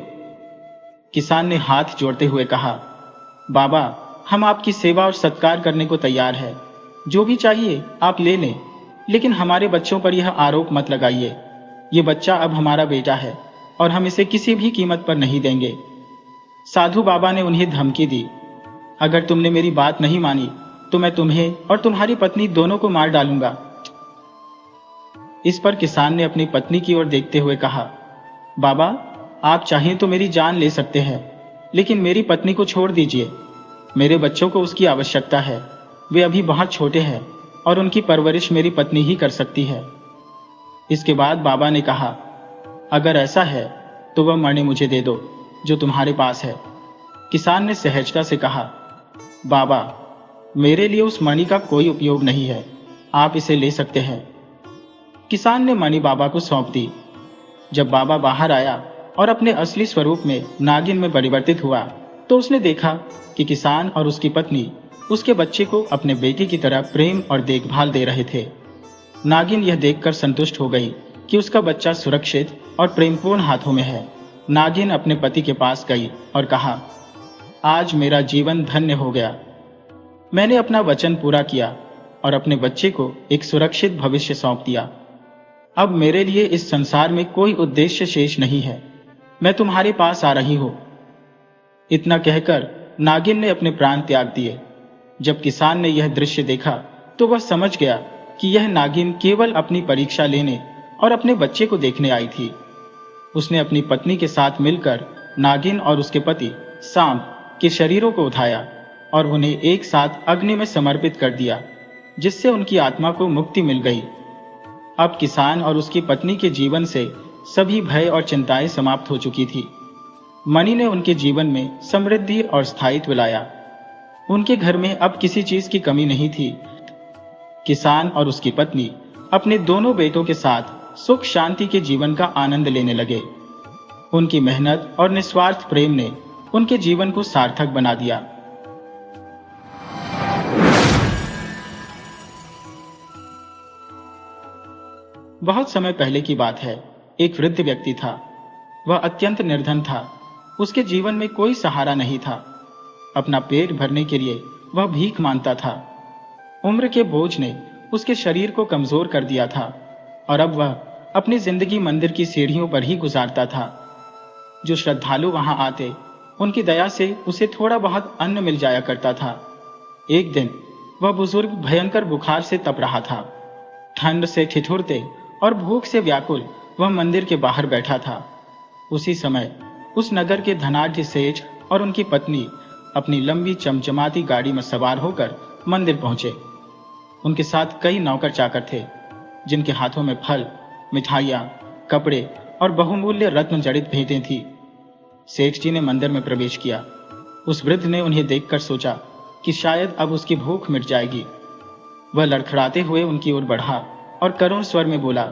किसान ने हाथ जोड़ते हुए कहा, बाबा, हम आपकी सेवा और सत्कार करने को तैयार है। जो भी चाहिए आप ले लें, लेकिन हमारे बच्चों पर यह आरोप मत लगाइए। ये बच्चा अब हमारा बेटा है और हम इसे किसी भी कीमत पर नहीं देंगे। साधु बाबा ने उन्हें धमकी दी, अगर तुमने मेरी बात नहीं मानी तो मैं तुम्हें और तुम्हारी पत्नी दोनों को मार डालूंगा। इस पर किसान ने अपनी पत्नी की ओर देखते हुए कहा, बाबा, आप चाहें तो मेरी जान ले सकते हैं, लेकिन मेरी पत्नी को छोड़ दीजिए। मेरे बच्चों को उसकी आवश्यकता है। वे अभी बहुत छोटे हैं और उनकी परवरिश मेरी पत्नी ही कर सकती है। इसके बाद बाबा ने कहा, अगर ऐसा है तो वह मणि मुझे दे दो जो तुम्हारे पास है। किसान ने सहजता से कहा, बाबा, मेरे लिए उस मणि का कोई उपयोग नहीं है, आप इसे ले सकते हैं। किसान ने मणि बाबा को सौंप दी। जब बाबा बाहर आया और अपने असली स्वरूप में नागिन में परिवर्तित हुआ तो उसने देखा कि किसान और उसकी पत्नी उसके बच्चे को अपने बेटे की तरह प्रेम और देखभाल दे रहे थे। नागिन यह देखकर संतुष्ट हो गई कि उसका बच्चा सुरक्षित और प्रेमपूर्ण हाथों में है। नागिन अपने पति के पास गई और कहा, आज मेरा जीवन धन्य हो गया। मैंने अपना वचन पूरा किया और अपने बच्चे को एक सुरक्षित भविष्य सौंप दिया। अब मेरे लिए इस संसार में कोई उद्देश्य शेष नहीं है। मैं तुम्हारे पास आ रही हूं। इतना कहकर नागिन ने अपने प्राण त्याग दिए। जब किसान ने यह दृश्य देखा तो वह समझ गया कि यह नागिन केवल अपनी परीक्षा लेने और अपने बच्चे को देखने आई थी। उसने अपनी पत्नी के साथ मिलकर नागिन और उसके पति सांप के शरीरों को उठाया और उन्हें एक साथ अग्नि में समर्पित कर दिया, जिससे उनकी आत्मा को मुक्ति मिल गई। अब किसान और उसकी पत्नी के जीवन से सभी भय और चिंताएं समाप्त हो चुकी थी। मणि ने उनके जीवन में समृद्धि और स्थायित्व लाया। उनके घर में अब किसी चीज की कमी नहीं थी। किसान और उसकी पत्नी अपने दोनों बेटों के साथ सुख शांति के जीवन का आनंद लेने लगे। उनकी मेहनत और निस्वार्थ प्रेम ने उनके जीवन को सार्थक बना दिया। बहुत समय पहले की बात है। एक वृद्ध व्यक्ति था। वह अत्यंत निर्धन था। उसके जीवन में कोई सहारा नहीं था। अपना पेट भरने के लिए वह भीख मांगता था। उम्र के बोझ ने उसके शरीर को कमजोर कर दिया था और अब वह अपनी जिंदगी मंदिर की सीढ़ियों पर ही गुजारता था। जो श्रद्धालु वहां आते, उनकी दया से उसे थोड़ा बहुत अन्न मिल जाया करता था। एक दिन वह बुजुर्ग भयंकर बुखार से तप रहा था। ठंड से ठिठुरते और भूख से व्याकुल वह मंदिर के बाहर बैठा था। उसी समय उस नगर के धनाढ्य सेठ और उनकी पत्नी अपनी लंबी चमचमाती गाड़ी में सवार होकर मंदिर पहुंचे। उनके साथ कई नौकर चाकर थे, जिनके हाथों में फल, मिठाइयां, कपड़े और बहुमूल्य रत्न जड़ित भेंटें थी। सेठ जी ने मंदिर में प्रवेश किया। उस वृद्ध ने उन्हें देखकर सोचा कि शायद अब उसकी भूख मिट जाएगी। वह लड़खड़ाते हुए उनकी ओर बढ़ा और करुण स्वर में बोला,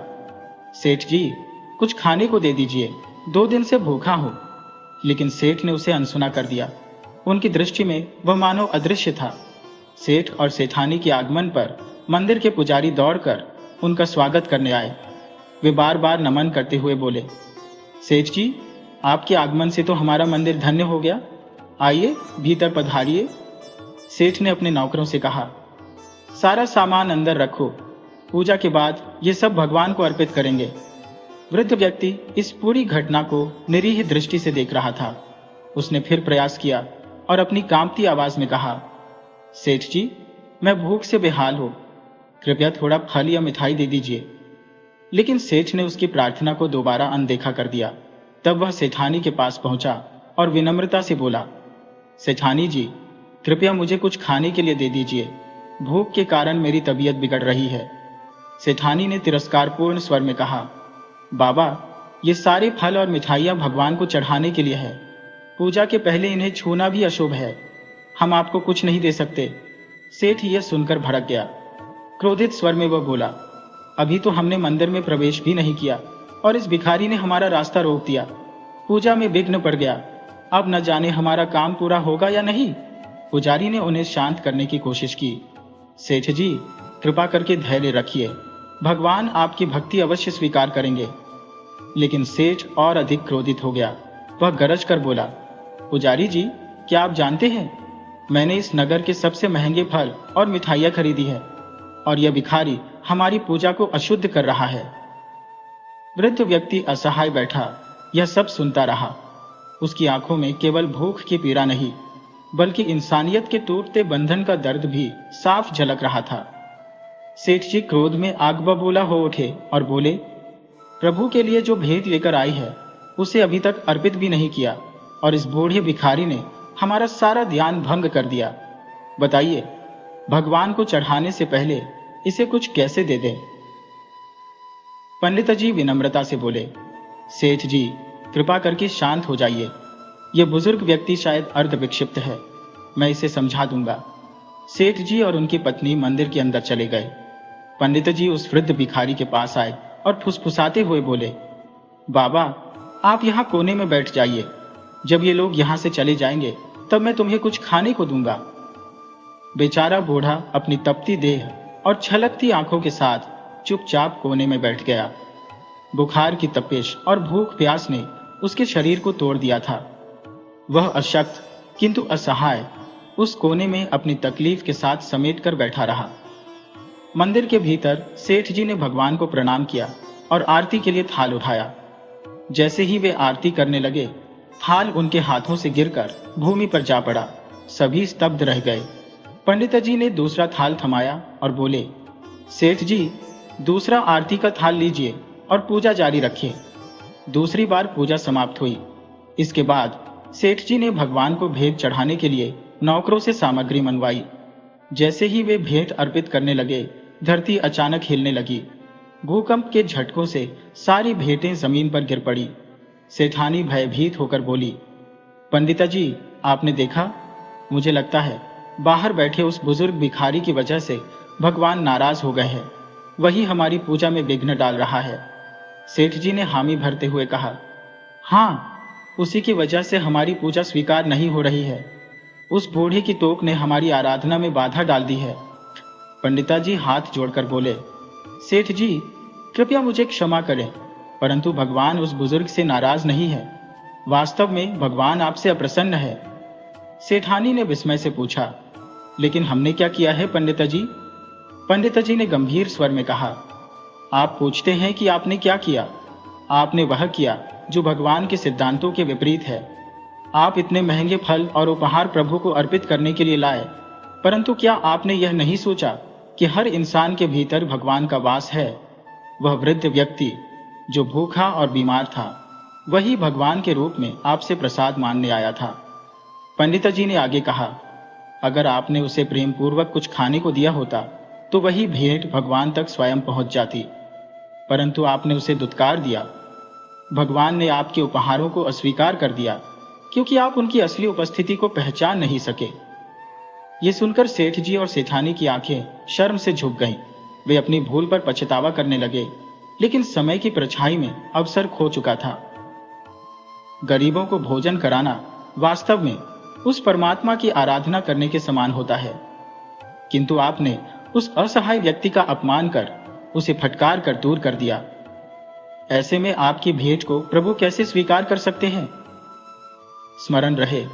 सेठ जी, कुछ खाने को दे दीजिए, 2 दिन से भूखा हूं। लेकिन सेठ ने उसे अनसुना कर दिया। उनकी दृष्टि में वह मानो अदृश्य था। सेठ और सेठानी के आगमन पर मंदिर के पुजारी दौड़कर उनका स्वागत करने आए। वे बार बार नमन करते हुए बोले, सेठ जी, आपके आगमन से तो हमारा मंदिर धन्य हो गया। आइए, भीतर पधारिए। सेठ ने अपने नौकरों से कहा, सारा सामान अंदर रखो। पूजा के बाद ये सब भगवान को अर्पित करेंगे। वृद्ध व्यक्ति इस पूरी घटना को निरीह दृष्टि से देख रहा था। उसने फिर प्रयास किया और अपनी कांपती आवाज में कहा, सेठ जी, मैं भूख से बेहाल हूं, कृपया थोड़ा फल या मिठाई दे दीजिए। लेकिन सेठ ने उसकी प्रार्थना को दोबारा अनदेखा कर दिया। तब वह सेठानी के पास पहुंचा और विनम्रता से बोला, सेठानी जी, कृपया मुझे कुछ खाने के लिए दे दीजिए। भूख के कारण मेरी तबीयत बिगड़ रही है। सेठानी ने तिरस्कारपूर्ण स्वर में कहा, बाबा, ये सारे फल और मिठाइयां भगवान को चढ़ाने के लिए है। पूजा के पहले इन्हें छूना भी अशुभ है। हम आपको कुछ नहीं दे सकते। सेठ यह सुनकर भड़क गया। क्रोधित स्वर में वह बोला, अभी तो हमने मंदिर में प्रवेश भी नहीं किया और इस भिखारी ने हमारा रास्ता रोक दिया। पूजा में विघ्न पड़ गया। अब न जाने हमारा काम पूरा होगा या नहीं। पुजारी ने उन्हें शांत करने की कोशिश की। सेठ जी, कृपा करके धैर्य रखिए, भगवान आपकी भक्ति अवश्य स्वीकार करेंगे। लेकिन सेठ और अधिक क्रोधित हो गया। वह गरज कर बोला, पुजारी जी, क्या आप जानते हैं, मैंने इस नगर के सबसे महंगे फल और मिठाइयां खरीदी है, और यह भिखारी हमारी पूजा को अशुद्ध कर रहा है। वृद्ध व्यक्ति असहाय बैठा यह सब सुनता रहा। उसकी आंखों में केवल भूख की पीड़ा नहीं, बल्कि इंसानियत के टूटते बंधन का दर्द भी साफ झलक रहा था। सेठ जी क्रोध में आग बबूला हो उठे और बोले, प्रभु के लिए जो भेंट लेकर आई है उसे अभी तक अर्पित भी नहीं किया, और इस बूढ़े भिखारी ने हमारा सारा ध्यान भंग कर दिया। बताइए, भगवान को चढ़ाने से पहले इसे कुछ कैसे दे दें? पंडित जी विनम्रता से बोले, सेठ जी, कृपा करके शांत हो जाइए। यह बुजुर्ग व्यक्ति शायद अर्ध विक्षिप्त है, मैं इसे समझा दूंगा। सेठ जी और उनकी पत्नी मंदिर के अंदर चले गए। पंडित जी उस वृद्ध भिखारी के पास आए और फुसफुसाते हुए बोले, बाबा, आप यहाँ कोने में बैठ जाइए। जब ये लोग यहाँ से चले जाएंगे तब मैं तुम्हें कुछ खाने को दूंगा। बेचारा बूढ़ा अपनी तपती देह और छलकती आंखों के साथ चुपचाप कोने में बैठ गया। बुखार की तपिश और भूख प्यास ने उसके शरीर को तोड़ दिया था। वह अशक्त किंतु असहाय उस कोने में अपनी तकलीफ के साथ समेट कर बैठा रहा। मंदिर के भीतर सेठ जी ने भगवान को प्रणाम किया और आरती के लिए थाल उठाया। जैसे ही वे आरती करने लगे, थाल उनके हाथों से गिरकर भूमि पर जा पड़ा। सभी स्तब्ध रह गए। पंडित जी ने दूसरा थाल थमाया और बोले, सेठ जी, दूसरा आरती का थाल लीजिए और पूजा जारी रखिए। दूसरी बार पूजा समाप्त हुई। इसके बाद सेठ जी ने भगवान को भेंट चढ़ाने के लिए नौकरों से सामग्री मंगवाई। जैसे ही वे भेंट अर्पित करने लगे, धरती अचानक हिलने लगी। भूकंप के झटकों से सारी भेंटें जमीन पर गिर पड़ी। सेठानी भयभीत होकर बोली, पंडिता जी, आपने देखा, मुझे लगता है बाहर बैठे उस बुजुर्ग भिखारी की वजह से भगवान नाराज हो गए हैं। वही हमारी पूजा में विघ्न डाल रहा है। सेठ जी ने हामी भरते हुए कहा, हाँ, उसी की वजह से हमारी पूजा स्वीकार नहीं हो रही है। उस बूढ़े की टोक ने हमारी आराधना में बाधा डाल दी है। पंडिता जी हाथ जोड़कर बोले, सेठ जी, कृपया मुझे क्षमा करें, परंतु भगवान उस बुजुर्ग से नाराज नहीं है। वास्तव में भगवान आपसे अप्रसन्न है। सेठानी ने विस्मय से पूछा, लेकिन हमने क्या किया है पंडिता जी? पंडिता जी ने गंभीर स्वर में कहा, आप पूछते हैं कि आपने क्या किया? आपने वह किया जो भगवान के सिद्धांतों के विपरीत है। आप इतने महंगे फल और उपहार प्रभु को अर्पित करने के लिए लाए, परंतु क्या आपने यह नहीं सोचा कि हर इंसान के भीतर भगवान का वास है? वह वृद्ध व्यक्ति जो भूखा और बीमार था, वही भगवान के रूप में आपसे प्रसाद मांगने आया था। पंडिता जी ने आगे कहा, अगर आपने उसे प्रेम पूर्वक कुछ खाने को दिया होता तो वही भेंट भगवान तक स्वयं पहुंच जाती, परंतु आपने उसे दुत्कार दिया। भगवान ने आपके उपहारों को अस्वीकार कर दिया क्योंकि आप उनकी असली उपस्थिति को पहचान नहीं सके। ये सुनकर सेठ जी और सेठानी की आंखें शर्म से झुक गईं। वे अपनी भूल पर पछतावा करने लगे, लेकिन समय की परछाई में अवसर खो चुका था। गरीबों को भोजन कराना वास्तव में उस परमात्मा की आराधना करने के समान होता है, किंतु आपने उस असहाय व्यक्ति का अपमान कर उसे फटकार कर दूर कर दिया। ऐसे में आपकी भेंट को प्रभु कैसे स्वीकार कर सकते हैं? स्मरण रहे,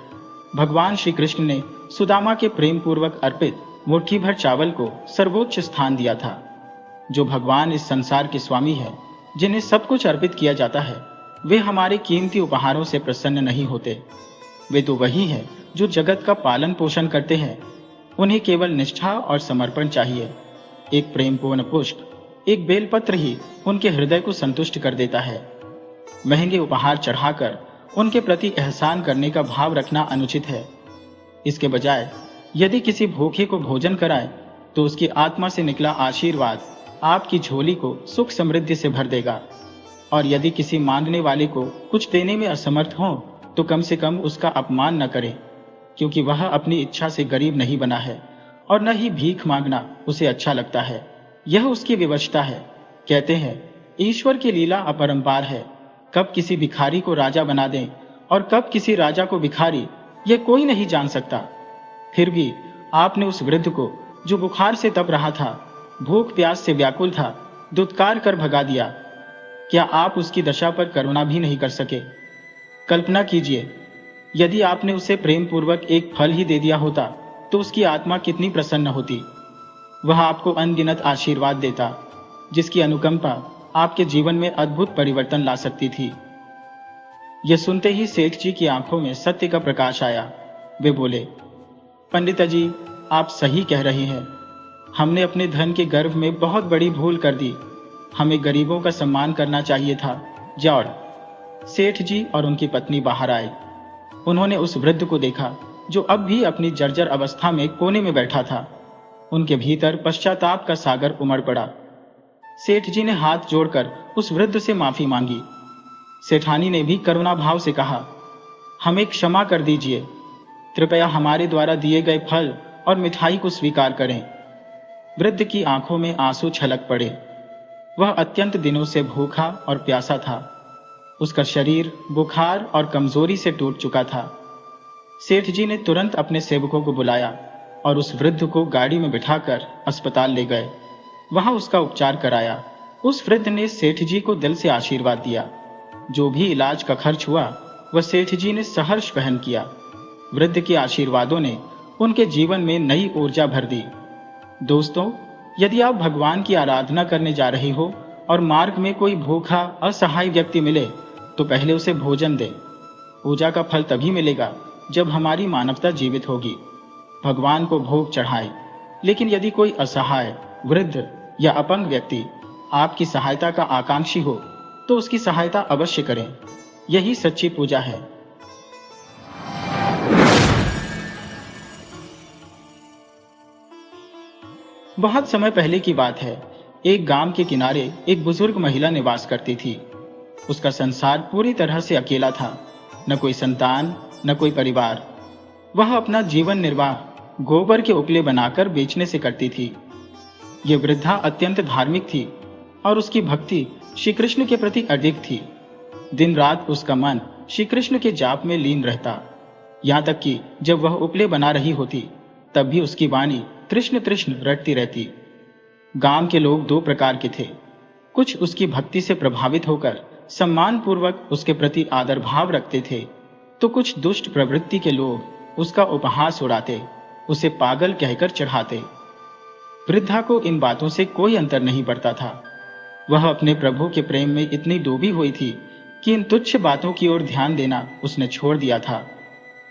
भगवान श्री कृष्ण ने सुदामा के प्रेम पूर्वक अर्पित मुट्ठी भर चावल को सर्वोच्च स्थान दिया था। जो भगवान इस संसार के स्वामी है, जिन्हें सब कुछ अर्पित किया जाता है, वे हमारे कीमती उपहारों से प्रसन्न नहीं होते। वे तो वही हैं जो जगत का पालन पोषण करते हैं। उन्हें केवल निष्ठा और समर्पण चाहिए। एक प्रेमपूर्ण पुष्प, एक बेलपत्र ही उनके हृदय को संतुष्ट कर देता है। महंगे उपहार चढ़ाकर उनके प्रति एहसान करने का भाव रखना अनुचित है। इसके बजाय यदि किसी भूखे को भोजन कराए तो उसकी आत्मा से निकला आशीर्वाद आपकी झोली को सुख समृद्धि से भर देगा। और यदि किसी मांगने वाले को कुछ देने में असमर्थ हो तो कम से कम उसका अपमान न करें, क्योंकि वह अपनी इच्छा से गरीब नहीं बना है और न ही भीख मांगना उसे अच्छा लगता है। यह उसकी विवशता है। कहते हैं, ईश्वर की लीला अपरंपार है। कब किसी भिखारी को राजा बना दें और कब किसी राजा को भिखारी, ये कोई नहीं जान सकता। फिर भी आपने उस वृद्ध को, जो बुखार से तप रहा था, भूख प्यास से व्याकुल था, दुत्कार कर भगा दिया। क्या आप उसकी दशा पर करुणा भी नहीं कर सके? कल्पना कीजिए, यदि आपने उसे प्रेम पूर्वक एक फल ही दे दिया होता तो उसकी आत्मा कितनी प्रसन्न होती। वह आपको अनगिनत आशीर्वाद देता, जिसकी अनुकंपा आपके जीवन में अद्भुत परिवर्तन ला सकती थी। यह सुनते ही सेठ जी की आंखों में सत्य का प्रकाश आया। वे बोले, पंडित जी, आप सही कह रहे हैं। हमने अपने धन के गर्व में बहुत बड़ी भूल कर दी। हमें गरीबों का सम्मान करना चाहिए था। जॉर्ज। सेठ जी और उनकी पत्नी बाहर आए। उन्होंने उस वृद्ध को देखा, जो अब भी अपनी जर्जर अवस्था में कोने में बैठा था। उनके भीतर पश्चाताप का सागर उमड़ पड़ा। सेठ जी ने हाथ जोड़कर उस वृद्ध से माफी मांगी। सेठानी ने भी करुणा भाव से कहा, हमें क्षमा कर दीजिए। कृपया हमारे द्वारा दिए गए फल और मिठाई को स्वीकार करें। वृद्ध की आंखों में आंसू छलक पड़े। वह अत्यंत दिनों से भूखा और प्यासा था। उसका शरीर बुखार और कमजोरी से टूट चुका था। सेठ जी ने तुरंत अपने सेवकों को बुलाया और उस वृद्ध को गाड़ी में बिठाकर अस्पताल ले गए। वहां उसका उपचार कराया। उस वृद्ध ने सेठ जी को दिल से आशीर्वाद दिया। जो भी इलाज का खर्च हुआ, वह सेठ जी ने सहर्ष वहन किया। वृद्ध के आशीर्वादों ने उनके जीवन में नई ऊर्जा भर दी। दोस्तों, यदि आप भगवान की आराधना करने जा रहे हो और मार्ग में कोई भूखा असहाय व्यक्ति मिले तो पहले उसे भोजन दें। पूजा का फल तभी मिलेगा जब हमारी मानवता जीवित होगी। भगवान को भोग चढ़ाएं, लेकिन यदि कोई असहाय, वृद्ध या अपंग व्यक्ति आपकी सहायता का आकांक्षी हो तो उसकी सहायता अवश्य करें। यही सच्ची पूजा है। बहुत समय पहले की बात है। एक गांव के किनारे एक बुजुर्ग महिला निवास करती थी। उसका संसार पूरी तरह से अकेला था। न कोई संतान, न कोई परिवार। वह अपना जीवन निर्वाह गोबर के उपले बनाकर बेचने से करती थी। यह वृद्धा अत्यंत धार्मिक थी और उसकी भक्ति श्री कृष्ण के प्रति अडिग थी। दिन रात उसका मन श्री कृष्ण के जाप में लीन रहता। यहां तक कि जब वह उपले बना रही होती तब भी उसकी वाणी कृष्ण कृष्ण रटती रहती। गांव के लोग दो प्रकार के थे। कुछ उसकी भक्ति से प्रभावित होकर सम्मान पूर्वक उसके प्रति आदर भाव रखते थे, तो कुछ दुष्ट प्रवृत्ति के लोग उसका उपहास उड़ाते, उसे पागल कहकर चढ़ाते। वृद्धा को इन बातों से कोई अंतर नहीं पड़ता था। वह अपने प्रभु के प्रेम में इतनी डूबी हुई थी कि इन तुच्छ बातों की ओर ध्यान देना उसने छोड़ दिया था।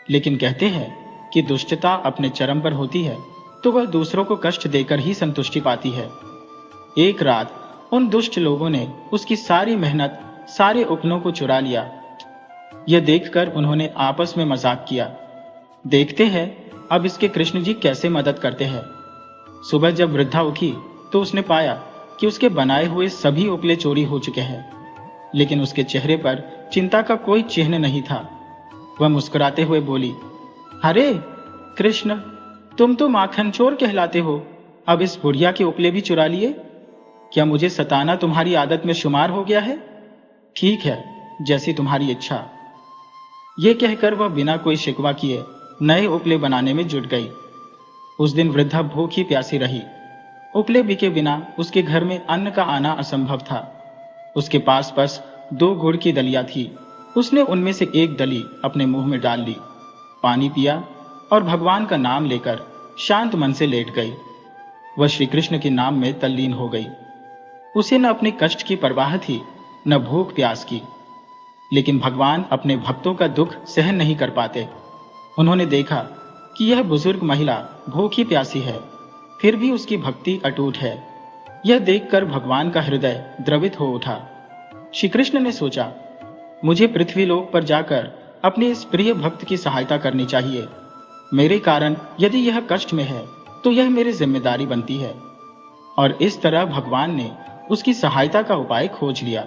लेकिन कहते हैं कि दुष्टता अपने चरम पर होती है तो वह दूसरों को कष्ट देकर ही संतुष्टि पाती है। एक रात उन दुष्ट लोगों ने उसकी सारी मेहनत, सारे उपलों को चुरा लिया। यह देखकर उन्होंने आपस में मजाक किया, देखते हैं अब इसके कृष्ण जी कैसे मदद करते हैं। सुबह जब वृद्धा उठी तो उसने पाया कि उसके बनाए हुए सभी उपले चोरी हो चुके हैं, लेकिन उसके चेहरे पर चिंता का कोई चिन्ह नहीं था। वह मुस्कुराते हुए बोली, अरे कृष्ण, तुम तो माखन चोर कहलाते हो। अब इस बुढ़िया के उपले भी चुरा लिए। क्या मुझे सताना तुम्हारी आदत में शुमार हो गया है? ठीक है, जैसी तुम्हारी इच्छा। यह कहकर वह बिना कोई शिकवा किए नए उपले बनाने में जुट गई। उस दिन वृद्धा भूखी प्यासी रही। उपले बिके बिना उसके घर में अन्न का आना असंभव था। उसके पास बस 2 गुड़ की दलिया थी। उसने उनमें से एक दली अपने मुंह में डाल ली, पानी पिया और भगवान का नाम लेकर शांत मन से लेट गई। वह श्री कृष्ण के नाम में तल्लीन हो गई। उसे न अपने कष्ट की परवाह थी, न भूख प्यास की। लेकिन भगवान अपने भक्तों का दुख सहन नहीं कर पाते। उन्होंने देखा कि यह बुजुर्ग महिला भूखी प्यासी है, फिर भी उसकी भक्ति अटूट है। यह देखकर भगवान का हृदय द्रवित हो उठा। श्री कृष्ण ने सोचा, मुझे पृथ्वीलोक पर जाकर अपने इस प्रिय भक्त की सहायता करनी चाहिए। मेरे कारण यदि यह कष्ट में है तो यह मेरी जिम्मेदारी बनती है। और इस तरह भगवान ने उसकी सहायता का उपाय खोज लिया।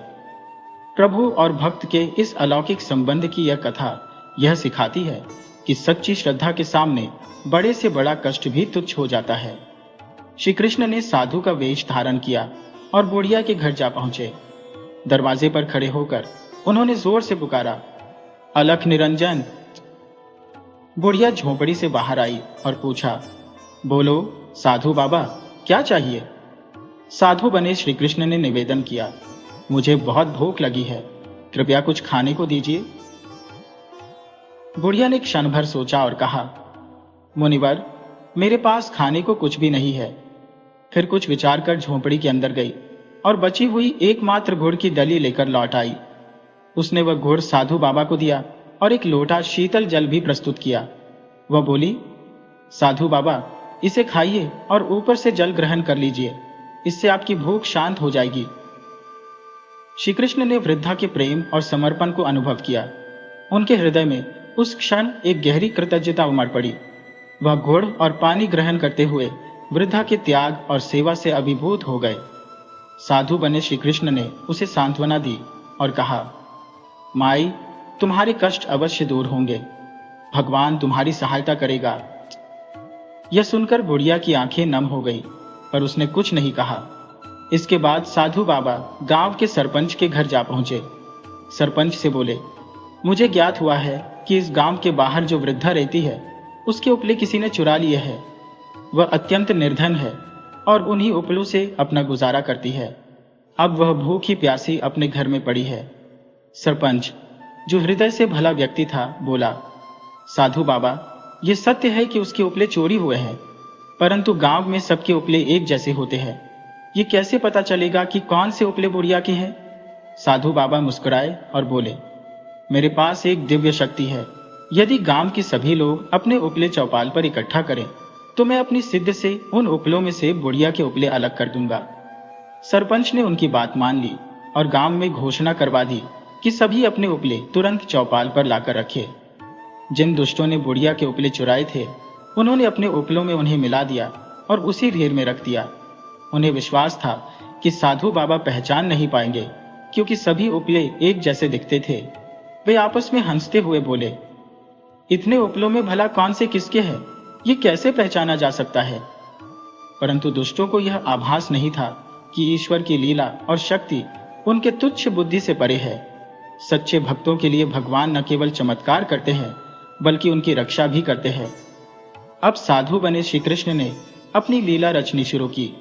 प्रभु और भक्त के इस अलौकिक संबंध की यह कथा यह सिखाती है कि सच्ची श्रद्धा के सामने बड़े से बड़ा कष्ट भी तुच्छ हो जाता है। श्री कृष्ण ने साधु का वेश धारण किया और बुढ़िया के घर जा पहुंचे। दरवाजे पर खड़े होकर उन्होंने जोर से पुकारा, अलख निरंजन। बुढ़िया झोंपड़ी से बाहर आई और पूछा, बोलो साधु बाबा, क्या चाहिए? साधु बने श्री कृष्ण ने निवेदन किया, मुझे बहुत भूख लगी है, कृपया कुछ खाने को दीजिए। बुढ़िया ने क्षण भर सोचा और कहा, मुनिवर, मेरे पास खाने को कुछ भी नहीं है। फिर कुछ विचार कर झोंपड़ी के अंदर गई और बची हुई एकमात्र गुड़ की डली लेकर लौट आई। उसने वह गुड़ साधु बाबा को दिया और एक लोटा शीतल जल भी प्रस्तुत किया। वह बोली, साधु बाबा, इसे खाइए और ऊपर से जल ग्रहण कर लीजिए, इससे आपकी भूख शांत हो जाएगी। श्री कृष्ण ने वृद्धा के प्रेम और समर्पण को अनुभव किया। उनके हृदय में उस क्षण एक गहरी कृतज्ञता उमड़ पड़ी। वह गुड़ और पानी ग्रहण करते हुए वृद्धा के त्याग और सेवा से अभिभूत हो गए। साधु बने श्री कृष्ण ने उसे सांत्वना दी और कहा, माई, तुम्हारे कष्ट अवश्य दूर होंगे, भगवान तुम्हारी सहायता करेगा। यह सुनकर बुढ़िया की आंखें नम हो गई, पर उसने कुछ नहीं कहा। इसके बाद साधु बाबा गांव के सरपंच के घर जा पहुंचे। सरपंच से बोले, मुझे ज्ञात हुआ है कि इस गांव के बाहर जो वृद्धा रहती है, उसके उपले किसी ने चुरा लिए हैं। वह अत्यंत निर्धन है और उन्हीं उपलों से अपना गुजारा करती है। अब वह भूखी प्यासी अपने घर में पड़ी है। सरपंच, जो हृदय से भला व्यक्ति था, बोला, साधु बाबा, ये सत्य है कि उसके उपले चोरी हुए हैं, परंतु गांव में सबके उपले एक जैसे होते हैं। ये कैसे पता चलेगा कि कौन से उपले बुढ़िया के हैं? साधु बाबा मुस्कुराए और बोले, मेरे पास एक दिव्य शक्ति है। यदि गांव के सभी लोग अपने उपले चौपाल पर इकट्ठा करें तो मैं अपनी सिद्ध से उन उपलों में से बुढ़िया के उपले अलग कर दूंगा। सरपंच ने उनकी बात मान ली और गांव में घोषणा करवा दी कि सभी अपने उपले तुरंत चौपाल पर लाकर रखे। जिन दुष्टों ने बुढ़िया के उपले चुराए थे, उन्होंने अपने उपलों में उन्हें मिला दिया और उसी ढेर में रख दिया। उन्हें विश्वास था कि साधु बाबा पहचान नहीं पाएंगे, क्योंकि सभी उपले एक जैसे दिखते थे। वे आपस में हंसते हुए बोले, इतने उपलों में भला कौन से किसके हैं? ये कैसे पहचाना जा सकता है? परंतु दुष्टों को यह आभास नहीं था कि ईश्वर की लीला और शक्ति उनके तुच्छ बुद्धि से परे है। सच्चे भक्तों के लिए भगवान न केवल चमत्कार करते हैं, बल्कि उनकी रक्षा भी करते हैं। अब साधु बने श्री कृष्ण ने अपनी लीला रचनी शुरू की।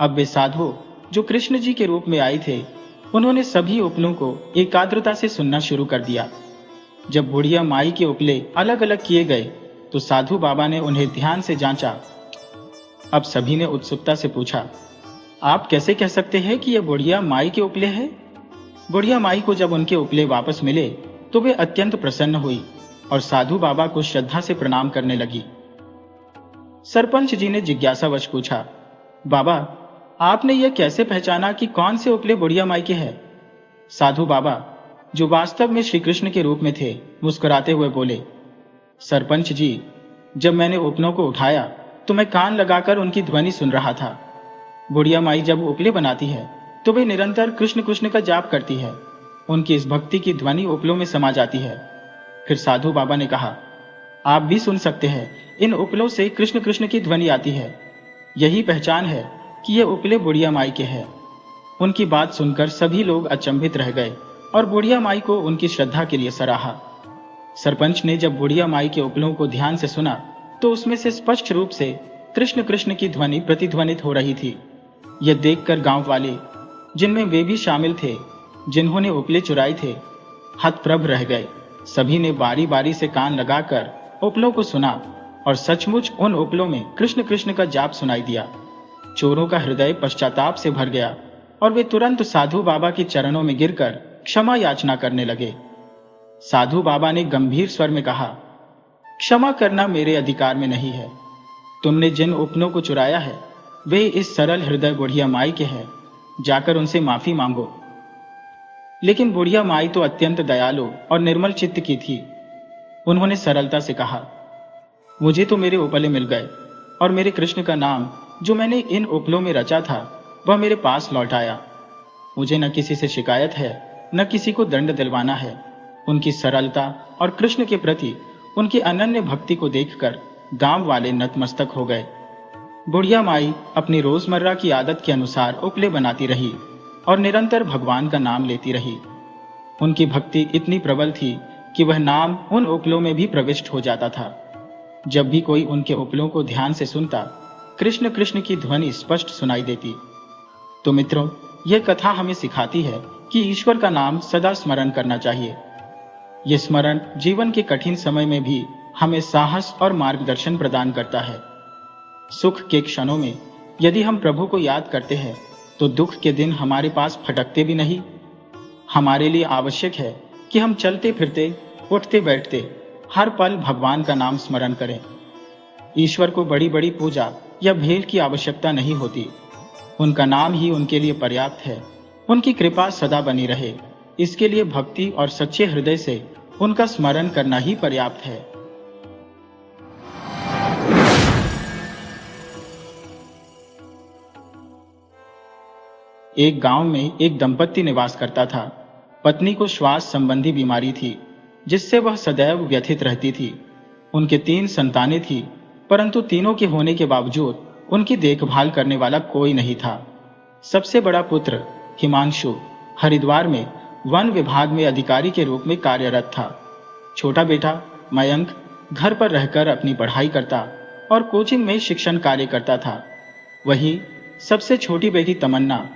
अब वे साधु जो कृष्ण जी के रूप में आए थे, उन्होंने सभी उपलों को एकाग्रता से सुनना शुरू कर दिया। जब बुढ़िया माई के उपले अलग अलग किए गए तो साधु बाबा ने उन्हें ध्यान से जांचा। अब सभी ने उत्सुकता से पूछा, आप कैसे कह सकते हैं कि यह बुढ़िया माई के उपले हैं? बुढ़िया माई को जब उनके उपले वापस मिले तो वे अत्यंत प्रसन्न हुई और साधु बाबा को श्रद्धा से प्रणाम करने लगी। सरपंच जी ने जिज्ञासावश पूछा, बाबा, आपने यह कैसे पहचाना कि कौन से उपले बुढ़िया माई के हैं? साधु बाबा, जो वास्तव में श्री कृष्ण के रूप में थे, मुस्कुराते हुए बोले, सरपंच जी, जब मैंने उपलों को उठाया तो मैं कान लगाकर उनकी ध्वनि सुन रहा था। बुढ़िया माई जब उपले बनाती है तो वे निरंतर कृष्ण कृष्ण का जाप करती है। उनकी इस भक्ति की ध्वनि उपलों में समा जाती है। फिर साधु बाबा ने कहा, आप भी सुन सकते हैं, इन उपलों से कृष्ण कृष्ण की ध्वनि आती है। यही पहचान है कि ये उपले बुढ़िया माई के हैं। उनकी बात सुनकर सभी लोग अचंभित रह गए और बुढ़िया माई को उनकी श्रद्धा के लिए सराहा। सरपंच ने जब बुढ़िया माई के उपलों को ध्यान से सुना तो उसमें से स्पष्ट रूप से कृष्ण कृष्ण की ध्वनि प्रतिध्वनित हो रही थी। यह देखकर गांव वाले, जिनमें वे भी शामिल थे जिन्होंने उपले चुराए थे, हतप्रभ रह गए। सभी ने बारी बारी से कान लगाकर उपलों को सुना और सचमुच उन उपलों में कृष्ण कृष्ण का जाप सुनाई दिया। चोरों का हृदय पश्चाताप से भर गया और वे तुरंत साधु बाबा के चरणों में गिरकर क्षमा याचना करने लगे। साधु बाबा ने गंभीर स्वर में कहा, क्षमा करना मेरे अधिकार में नहीं है। तुमने जिन उपलों को चुराया है वे इस सरल हृदय बुढ़िया माई के हैं, जाकर उनसे माफी मांगो। लेकिन बुढ़िया माई तो अत्यंत दयालु और निर्मल चित्त की थी। उन्होंने सरलता से कहा, मुझे तो मेरे उपले मिल गए और मेरे कृष्ण का नाम जो मैंने इन उपलों में रचा था वह मेरे पास लौट आया। मुझे न किसी से शिकायत है, न किसी को दंड दिलवाना है। उनकी सरलता और कृष्ण के प्रति उनकी अनन्य भक्ति को देखकर गांव वाले नतमस्तक हो गए। बुढ़िया माई अपनी रोजमर्रा की आदत के अनुसार उपले बनाती रही। और निरंतर भगवान का नाम लेती रही। उनकी भक्ति इतनी प्रबल थी कि वह नाम उन उपलों में भी प्रविष्ट हो जाता था। जब भी कोई उनके उपलों को ध्यान से सुनता, कृष्ण कृष्ण की ध्वनि स्पष्ट सुनाई देती। तो मित्रों, यह कथा हमें सिखाती है कि ईश्वर का नाम सदा स्मरण करना चाहिए। यह स्मरण जीवन के कठिन समय में भी हमें साहस और मार्गदर्शन प्रदान करता है। सुख के क्षणों में यदि हम प्रभु को याद करते हैं तो दुख के दिन हमारे पास फटकते भी नहीं। हमारे लिए आवश्यक है कि हम चलते फिरते, उठते बैठते हर पल भगवान का नाम स्मरण करें। ईश्वर को बड़ी बड़ी पूजा या भेंट की आवश्यकता नहीं होती। उनका नाम ही उनके लिए पर्याप्त है। उनकी कृपा सदा बनी रहे, इसके लिए भक्ति और सच्चे हृदय से उनका स्मरण करना ही पर्याप्त है। एक गांव में एक दंपत्ति निवास करता था। पत्नी को श्वास संबंधी बीमारी थी, जिससे वह सदैव व्यथित रहती थी। उनके 3 संतानें थी, परंतु तीनों के होने के बावजूद उनकी देखभाल करने वाला कोई नहीं था। सबसे बड़ा पुत्र हिमांशु हरिद्वार में वन विभाग में अधिकारी के रूप में कार्यरत था। छोटा बेटा मयंक घर पर रहकर अपनी पढ़ाई करता और कोचिंग में शिक्षण कार्य करता था। वहीं सबसे छोटी बेटी तमन्ना,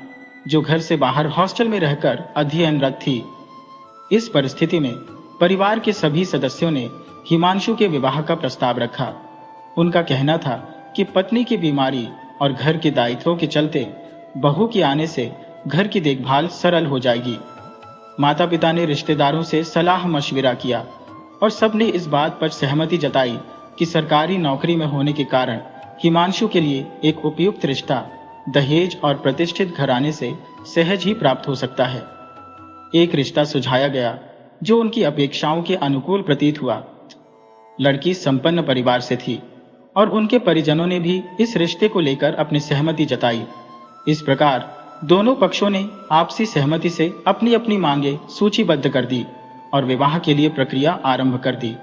जो घर से बाहर हॉस्टल में रहकर अध्ययनरत थी। इस परिस्थिति में परिवार के सभी सदस्यों ने हिमांशु के विवाह का प्रस्ताव रखा। उनका कहना था कि पत्नी की बीमारी और घर के दायित्वों के चलते बहू के आने से घर की देखभाल सरल हो जाएगी। माता पिता ने रिश्तेदारों से सलाह मशविरा किया और सबने इस बात पर सहमति जताई कि सरकारी नौकरी में होने के कारण हिमांशु के लिए एक उपयुक्त रिश्ता दहेज और प्रतिष्ठित घराने से सहज ही प्राप्त हो सकता है। एक रिश्ता सुझाया गया जो उनकी अपेक्षाओं के अनुकूल प्रतीत हुआ। लड़की संपन्न परिवार से थी और उनके परिजनों ने भी इस रिश्ते को लेकर अपनी सहमति जताई। इस प्रकार दोनों पक्षों ने आपसी सहमति से अपनी अपनी मांगें सूचीबद्ध कर दी और विवाह के लिए प्रक्रिया आरंभ कर दी।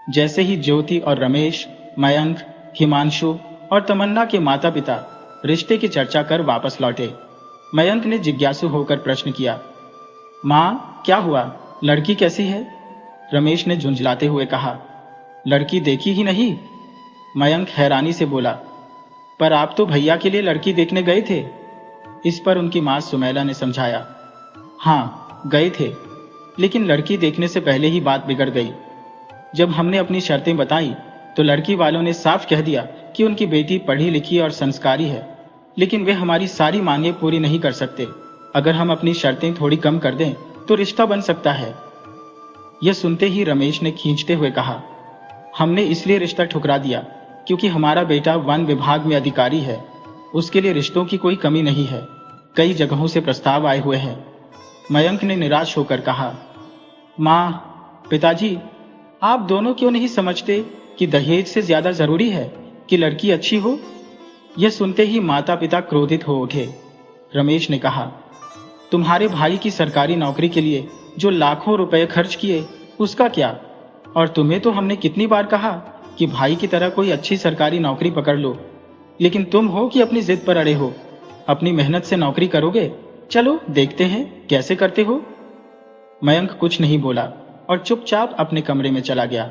जैसे ही ज्योति और रमेश, मयंक, हिमांशु और तमन्ना के माता पिता रिश्ते की चर्चा कर वापस लौटे, मयंक ने जिज्ञासु होकर प्रश्न किया, माँ क्या हुआ, लड़की कैसी है? रमेश ने झुंझलाते हुए कहा, लड़की देखी ही नहीं। मयंक हैरानी से बोला, पर आप तो भैया के लिए लड़की देखने गए थे। इस पर उनकी मां सुमैला ने समझाया, हाँ गए थे, लेकिन लड़की देखने से पहले ही बात बिगड़ गई। जब हमने अपनी शर्तें बताई तो लड़की वालों ने साफ कह दिया कि उनकी बेटी पढ़ी लिखी और संस्कारी है, लेकिन वे हमारी सारी मांगें पूरी नहीं कर सकते। अगर हम अपनी शर्तें थोड़ी कम कर दें तो रिश्ता बन सकता है। यह सुनते ही रमेश ने खींचते हुए कहा, हमने इसलिए रिश्ता ठुकरा दिया क्योंकि हमारा बेटा वन विभाग में अधिकारी है। उसके लिए रिश्तों की कोई कमी नहीं है। कई जगहों से प्रस्ताव आए हुए हैं। मयंक ने निराश होकर कहा, माँ, पिताजी, आप दोनों क्यों नहीं समझते कि दहेज से ज्यादा जरूरी है कि लड़की अच्छी हो? यह सुनते ही माता पिता क्रोधित हो उठे। रमेश ने कहा, तुम्हारे भाई की सरकारी नौकरी के लिए जो लाखों रुपए खर्च किए उसका क्या? और तुम्हें तो हमने कितनी बार कहा कि भाई की तरह कोई अच्छी सरकारी नौकरी पकड़ लो, लेकिन तुम हो कि अपनी जिद पर अड़े हो। अपनी मेहनत से नौकरी करोगे? चलो देखते हैं कैसे करते हो। मयंक कुछ नहीं बोला और चुपचाप अपने कमरे में चला गया।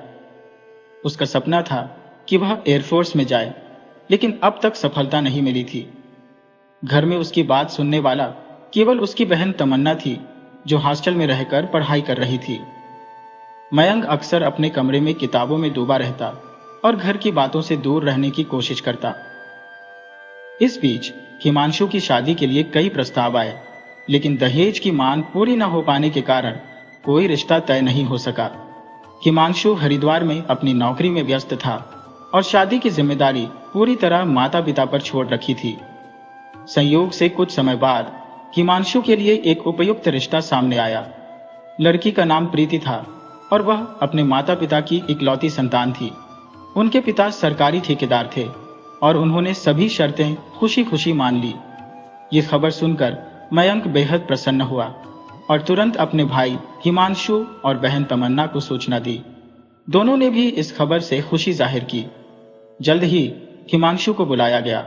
उसका सपना था कि वह एयरफोर्स में जाए, लेकिन अब तक सफलता नहीं मिली थी। घर में उसकी बात सुनने वाला केवल उसकी बहन तमन्ना थी, जो हॉस्टल में रहकर पढ़ाई कर रही थी। मयंक अक्सर अपने कमरे में किताबों में डूबा रहता और घर की बातों से दूर रहने की कोशिश करता। इस बीच हिमांशु की शादी के लिए कई प्रस्ताव आए, लेकिन दहेज की मांग पूरी न हो पाने के कारण कोई रिश्ता तय नहीं हो सका। हिमांशु हरिद्वार में अपनी नौकरी में व्यस्त था और शादी की जिम्मेदारी पूरी तरह माता पिता पर छोड़ रखी थी। संयोग से कुछ समय बाद हिमांशु के लिए एक उपयुक्त रिश्ता सामने आया। लड़की का नाम प्रीति था और वह अपने माता पिता की इकलौती संतान थी। उनके पिता सरकारी ठेकेदार थे और उन्होंने सभी शर्तें खुशी खुशी मान ली। ये खबर सुनकर मयंक बेहद प्रसन्न हुआ और तुरंत अपने भाई हिमांशु और बहन तमन्ना को सूचना दी। दोनों ने भी इस खबर से खुशी जाहिर की। जल्द ही हिमांशु को बुलाया गया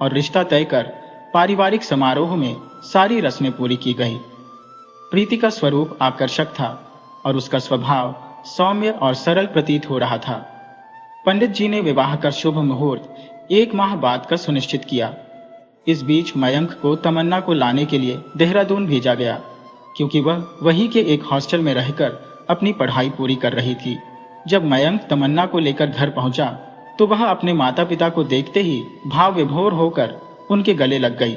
और रिश्ता तय कर पारिवारिक समारोह में सारी रस्में पूरी की गई। प्रीति का स्वरूप आकर्षक था और उसका स्वभाव सौम्य और सरल प्रतीत हो रहा था। पंडित जी ने विवाह का शुभ मुहूर्त 1 माह बाद का सुनिश्चित किया। इस बीच मयंक को तमन्ना को लाने के लिए देहरादून भेजा गया, क्योंकि वह वहीं के एक हॉस्टल में रहकर अपनी पढ़ाई पूरी कर रही थी। जब मयंक तमन्ना को लेकर घर पहुंचा तो वह अपने माता पिता को देखते ही भाव विभोर होकर उनके गले लग गई।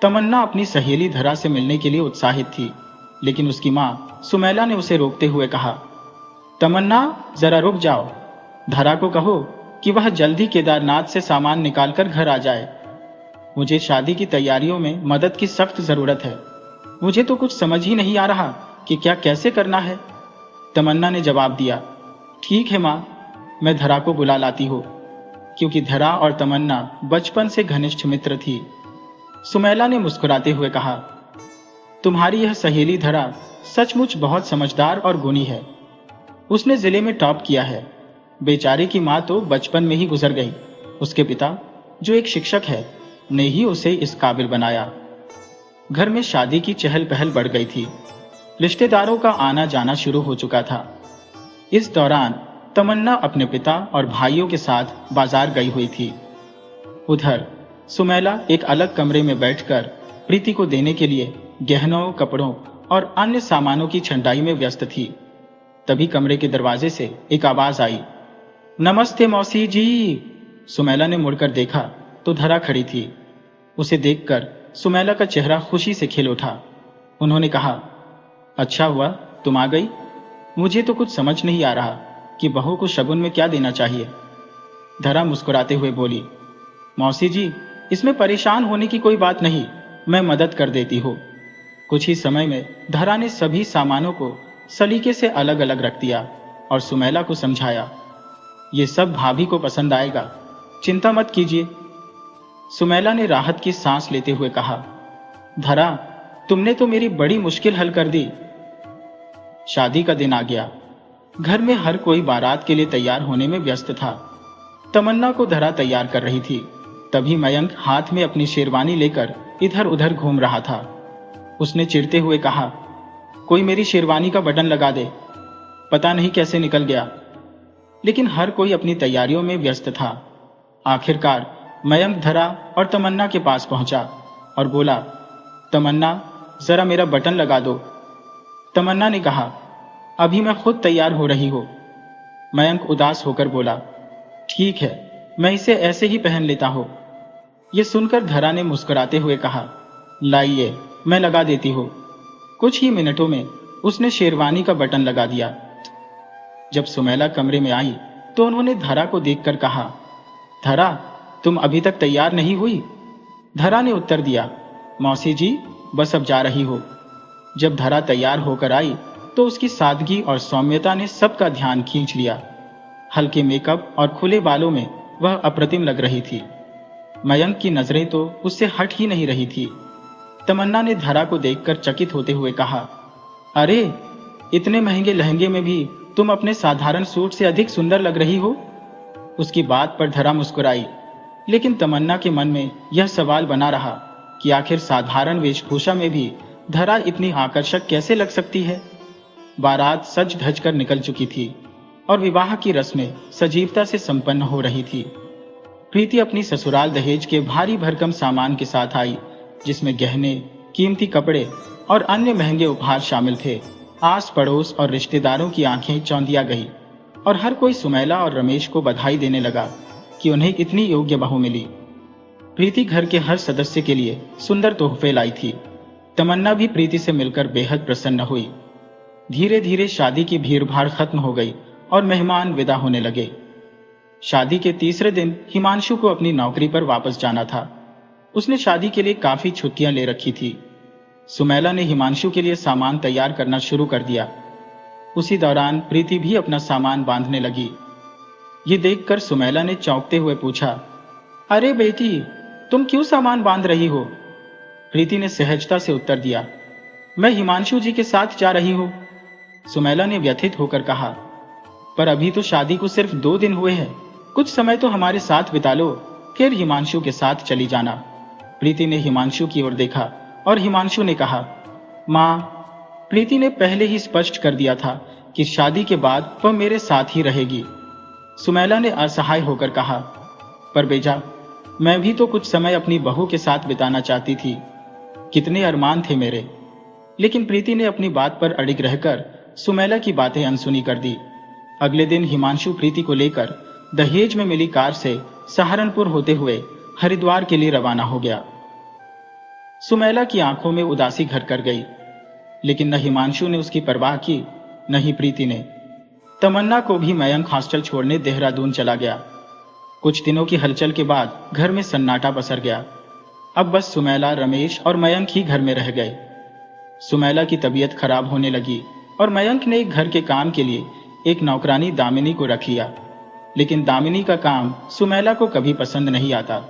तमन्ना अपनी सहेली धरा से मिलने के लिए उत्साहित थी, लेकिन उसकी मां सुमैला ने उसे रोकते हुए कहा, तमन्ना जरा रुक जाओ, धरा को कहो कि वह जल्दी केदारनाथ से सामान निकालकर घर आ जाए। मुझे शादी की तैयारियों में मदद की सख्त जरूरत है। मुझे तो कुछ समझ ही नहीं आ रहा कि क्या कैसे करना है। तमन्ना ने जवाब दिया, ठीक है मां, मैं धरा को बुला लाती हूँ, क्योंकि धरा और तमन्ना बचपन से घनिष्ठ मित्र थी। सुमैला ने मुस्कुराते हुए कहा, तुम्हारी यह सहेली धरा सचमुच बहुत समझदार और गुणी है। उसने जिले में टॉप किया है। बेचारे की मां तो बचपन में ही गुजर गई। उसके पिता, जो एक शिक्षक है, ने ही उसे इस काबिल बनाया। घर में शादी की चहल पहल बढ़ गई थी। रिश्तेदारों का आना जाना शुरू हो चुका था। इस दौरान तमन्ना अपने पिता और भाइयों के साथ बाजार गई हुई थी। उधर सुमैला एक अलग कमरे में बैठकर प्रीति को देने के लिए गहनों, कपड़ों और अन्य सामानों की छंटाई में व्यस्त थी। तभी कमरे के दरवाजे से एक आवाज आई, नमस्ते मौसी जी। सुमैला ने मुड़कर देखा तो धरा खड़ी थी। उसे देखकर सुमैला का चेहरा खुशी से खिल उठा। उन्होंने कहा, अच्छा हुआ तुम आ गई। मुझे तो कुछ समझ नहीं आ रहा कि बहू को शगुन में क्या देना चाहिए। धरा मुस्कुराते हुए बोली, मौसी जी, इसमें परेशान होने की कोई बात नहीं, मैं मदद कर देती हूँ। कुछ ही समय में धरा ने सभी सामानों को सलीके से अलग अलग रख दिया और सुमैला को समझाया, ये सब भाभी को पसंद आएगा, चिंता मत कीजिए। सुमैला ने राहत की सांस लेते हुए कहा, धरा, तुमने तो मेरी बड़ी मुश्किल हल कर दी। शादी का दिन आ गया। घर में हर कोई बारात के लिए तैयार होने में व्यस्त था। तमन्ना को धरा तैयार कर रही थी। तभी मयंक हाथ में अपनी शेरवानी लेकर इधर उधर घूम रहा था। उसने चिढ़ते हुए कहा, कोई मेरी शेरवानी का बटन लगा दे। पता नहीं कैसे निकल गया। लेकिन हर कोई अपनी तैयारियों में व्यस्त था। आखिरकार मयंक धरा और तमन्ना के पास पहुंचा और बोला, तमन्ना, जरा मेरा बटन लगा दो। तमन्ना ने कहा, अभी मैं खुद तैयार हो रही हूं। मयंक उदास होकर बोला, ठीक है, मैं इसे ऐसे ही पहन लेता हूं। यह सुनकर धरा ने मुस्कुराते हुए कहा, लाइए, मैं लगा देती हूं। कुछ ही मिनटों में उसने शेरवानी का बटन लगा दिया। जब सुमैला कमरे में आई तो उन्होंने धरा को देखकर कहा, धरा, तुम अभी तक तैयार नहीं हुई? धरा ने उत्तर दिया, मौसी जी, बस अब जा रही हो। जब धरा तैयार होकर आई तो उसकी सादगी और सौम्यता ने सबका ध्यान खींच लिया। हल्के मेकअप और खुले बालों में वह अप्रतिम लग रही थी। मयंक की नजरें तो उससे हट ही नहीं रही थी। तमन्ना ने धरा को देखकर चकित होते हुए कहा, अरे, इतने महंगे लहंगे में भी तुम अपने साधारण सूट से अधिक सुंदर लग रही हो। उसकी बात पर धरा मुस्कुराई, लेकिन तमन्ना के मन में यह सवाल बना रहा कि आखिर साधारण वेशभूषा में भी धरा इतनी आकर्षक कैसे लग सकती है। बारात सज धज कर निकल चुकी थी और विवाह की रस्में सजीवता से संपन्न हो रही थी। प्रीति अपनी ससुराल दहेज के भारी भरकम सामान के साथ आई, जिसमें गहने, कीमती कपड़े और अन्य महंगे उपहार शामिल थे। आस पड़ोस और रिश्तेदारों की आंखें चौंधिया गई और हर कोई सुमैला और रमेश को बधाई देने लगा कि उन्हें इतनी योग्य बहू मिली। प्रीति घर के हर सदस्य के लिए सुंदर तोहफे लाई थी। तमन्ना भी प्रीति से मिलकर बेहद प्रसन्न हुई। धीरे धीरे शादी की भीड़भाड़ खत्म हो गई और मेहमान विदा होने लगे। शादी के तीसरे दिन हिमांशु को अपनी नौकरी पर वापस जाना था। उसने शादी के लिए काफी छुट्टियां ले रखी थी। सुमैला ने हिमांशु के लिए सामान तैयार करना शुरू कर दिया। उसी दौरान प्रीति भी अपना सामान बांधने लगी। ये देखकर सुमैला ने चौंकते हुए पूछा, अरे बेटी, तुम क्यों सामान बांध रही हो? प्रीति ने सहजता से उत्तर दिया, मैं हिमांशु जी के साथ जा रही हूं। सुमैला ने व्यथित होकर कहा, पर अभी तो शादी को सिर्फ 2 दिन हुए हैं, कुछ समय तो हमारे साथ बिता लो, फिर हिमांशु के साथ चली जाना। प्रीति ने हिमांशु की ओर देखा और हिमांशु ने कहा, माँ। प्रीति ने पहले ही स्पष्ट कर दिया था कि शादी के बाद वह मेरे साथ ही रहेगी। सुमैला ने असहाय होकर कहा, पर बेजा, मैं भी तो कुछ समय अपनी बहू के साथ बिताना चाहती थी। कितने अरमान थे मेरे। लेकिन प्रीति ने अपनी बात पर अड़िग रहकर सुमैला की बातें अनसुनी कर दी। अगले दिन हिमांशु प्रीति को लेकर दहेज में मिली कार से सहारनपुर होते हुए हरिद्वार के लिए रवाना हो गया। सुमैला की आंखों में उदासी घर कर गई, लेकिन न हिमांशु ने उसकी परवाह की, न ही प्रीति ने। तमन्ना को भी मयंक हॉस्टल छोड़ने देहरादून चला गया। कुछ दिनों की हलचल के बाद घर में सन्नाटा पसर गया। अब बस सुमैला, रमेश और मयंक ही घर में रह गए। सुमैला की तबीयत खराब होने लगी और मयंक ने एक घर के काम के लिए एक नौकरानी दामिनी को रख लिया। लेकिन दामिनी का काम सुमैला को कभी पसंद नहीं आता।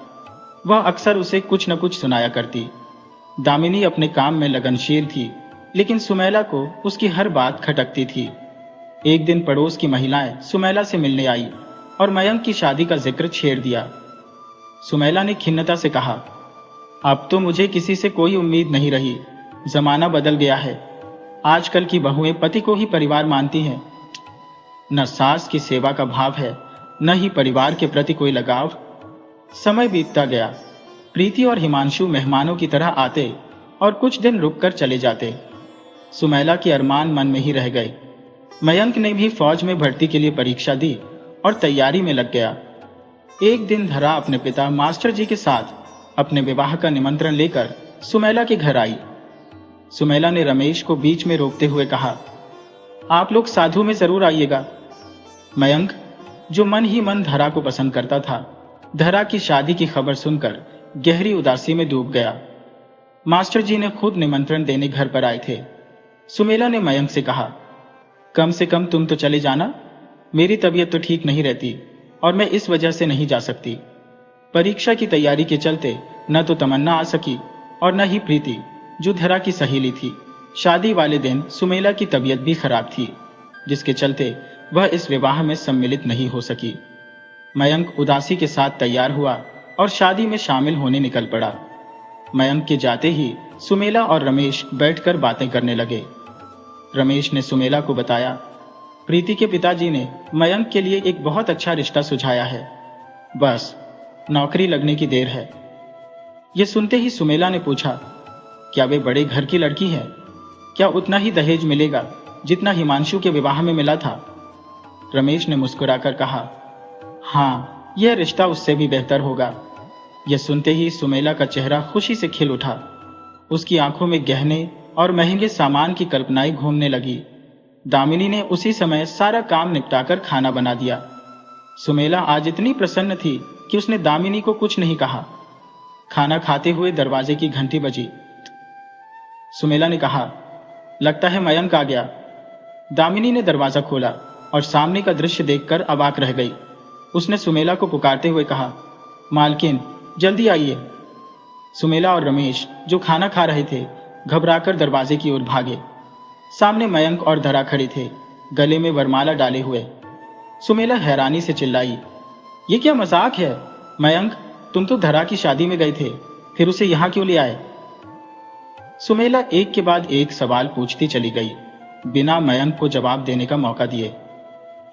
वह अक्सर उसे कुछ न कुछ सुनाया करती। दामिनी अपने काम में लगनशील थी, लेकिन सुमैला को उसकी हर बात खटकती थी। एक दिन पड़ोस की महिलाएं सुमैला से मिलने आई और मयंक की शादी का जिक्र छेड़ दिया। सुमैला ने खिन्नता से कहा, अब तो मुझे किसी से कोई उम्मीद नहीं रही। जमाना बदल गया है। आजकल की बहुएं पति को ही परिवार मानती हैं। न सास की सेवा का भाव है, न ही परिवार के प्रति कोई लगाव। समय बीतता गया। प्रीति और हिमांशु मेहमानों की तरह आते और कुछ दिन रुककर चले जाते। सुमैला के अरमान मन में ही रह गए। मयंक ने भी फौज में भर्ती के लिए परीक्षा दी और तैयारी में लग गया। एक दिन धरा अपने पिता मास्टर जी के साथ अपने विवाह का निमंत्रण लेकर सुमैला के घर आई। सुमैला ने रमेश को बीच में रोकते हुए कहा, आप लोग साधु में जरूर आइएगा। मयंक, जो मन ही मन धरा को पसंद करता था, धरा की शादी की खबर सुनकर गहरी उदासी में डूब गया। मास्टर जी ने खुद निमंत्रण देने घर पर आए थे। सुमैला ने मयंक से कहा, कम से कम तुम तो चले जाना। मेरी तबीयत तो ठीक नहीं रहती और मैं इस वजह से नहीं जा सकती। परीक्षा की तैयारी के चलते न तो तमन्ना आ सकी और न ही प्रीति, जो धरा की सहेली थी। शादी वाले दिन सुमैला की तबीयत भी खराब थी, जिसके चलते वह इस विवाह में सम्मिलित नहीं हो सकी। मयंक उदासी के साथ तैयार हुआ और शादी में शामिल होने निकल पड़ा। मयंक के जाते ही सुमैला और रमेश बैठकर बातें करने लगे। रमेश ने सुमैला को बताया, प्रीति के पिताजी ने मयंक के लिए एक बहुत अच्छा रिश्ता सुझाया है। बस नौकरी लगने की देर है। यह सुनते ही सुमैला ने पूछा, क्या वे बड़े घर की लड़की है? क्या उतना ही दहेज मिलेगा जितना हिमांशु के विवाह में मिला था? रमेश ने मुस्कुराकर कहा, हाँ, यह रिश्ता उससे भी बेहतर होगा। यह सुनते ही सुमैला का चेहरा खुशी से खिल उठा। उसकी आंखों में गहने और महंगे सामान की कल्पनाएं घूमने लगी। दामिनी ने उसी समय सारा काम निपटाकर खाना बना दिया। सुमैला आज इतनी प्रसन्न थी कि उसने दामिनी को कुछ नहीं कहा। खाना खाते हुए दरवाजे की घंटी बजी। सुमैला ने कहा, लगता है मयंक आ गया। दामिनी ने दरवाजा खोला और सामने का दृश्य देखकर अवाक रह गई। उसने सुमैला को पुकारते हुए कहा, मालकिन, जल्दी आइए। सुमैला और रमेश, जो खाना खा रहे थे, घबराकर दरवाजे की ओर भागे। सामने मयंक और धरा खड़े थे, गले में वरमाला डाले हुए। सुमैला हैरानी से चिल्लाई, ये क्या मजाक है? मयंक, तुम तो धरा की शादी में गए थे, फिर उसे यहां क्यों ले आए? सुमैला एक के बाद एक सवाल पूछती चली गई, बिना मयंक को जवाब देने का मौका दिए।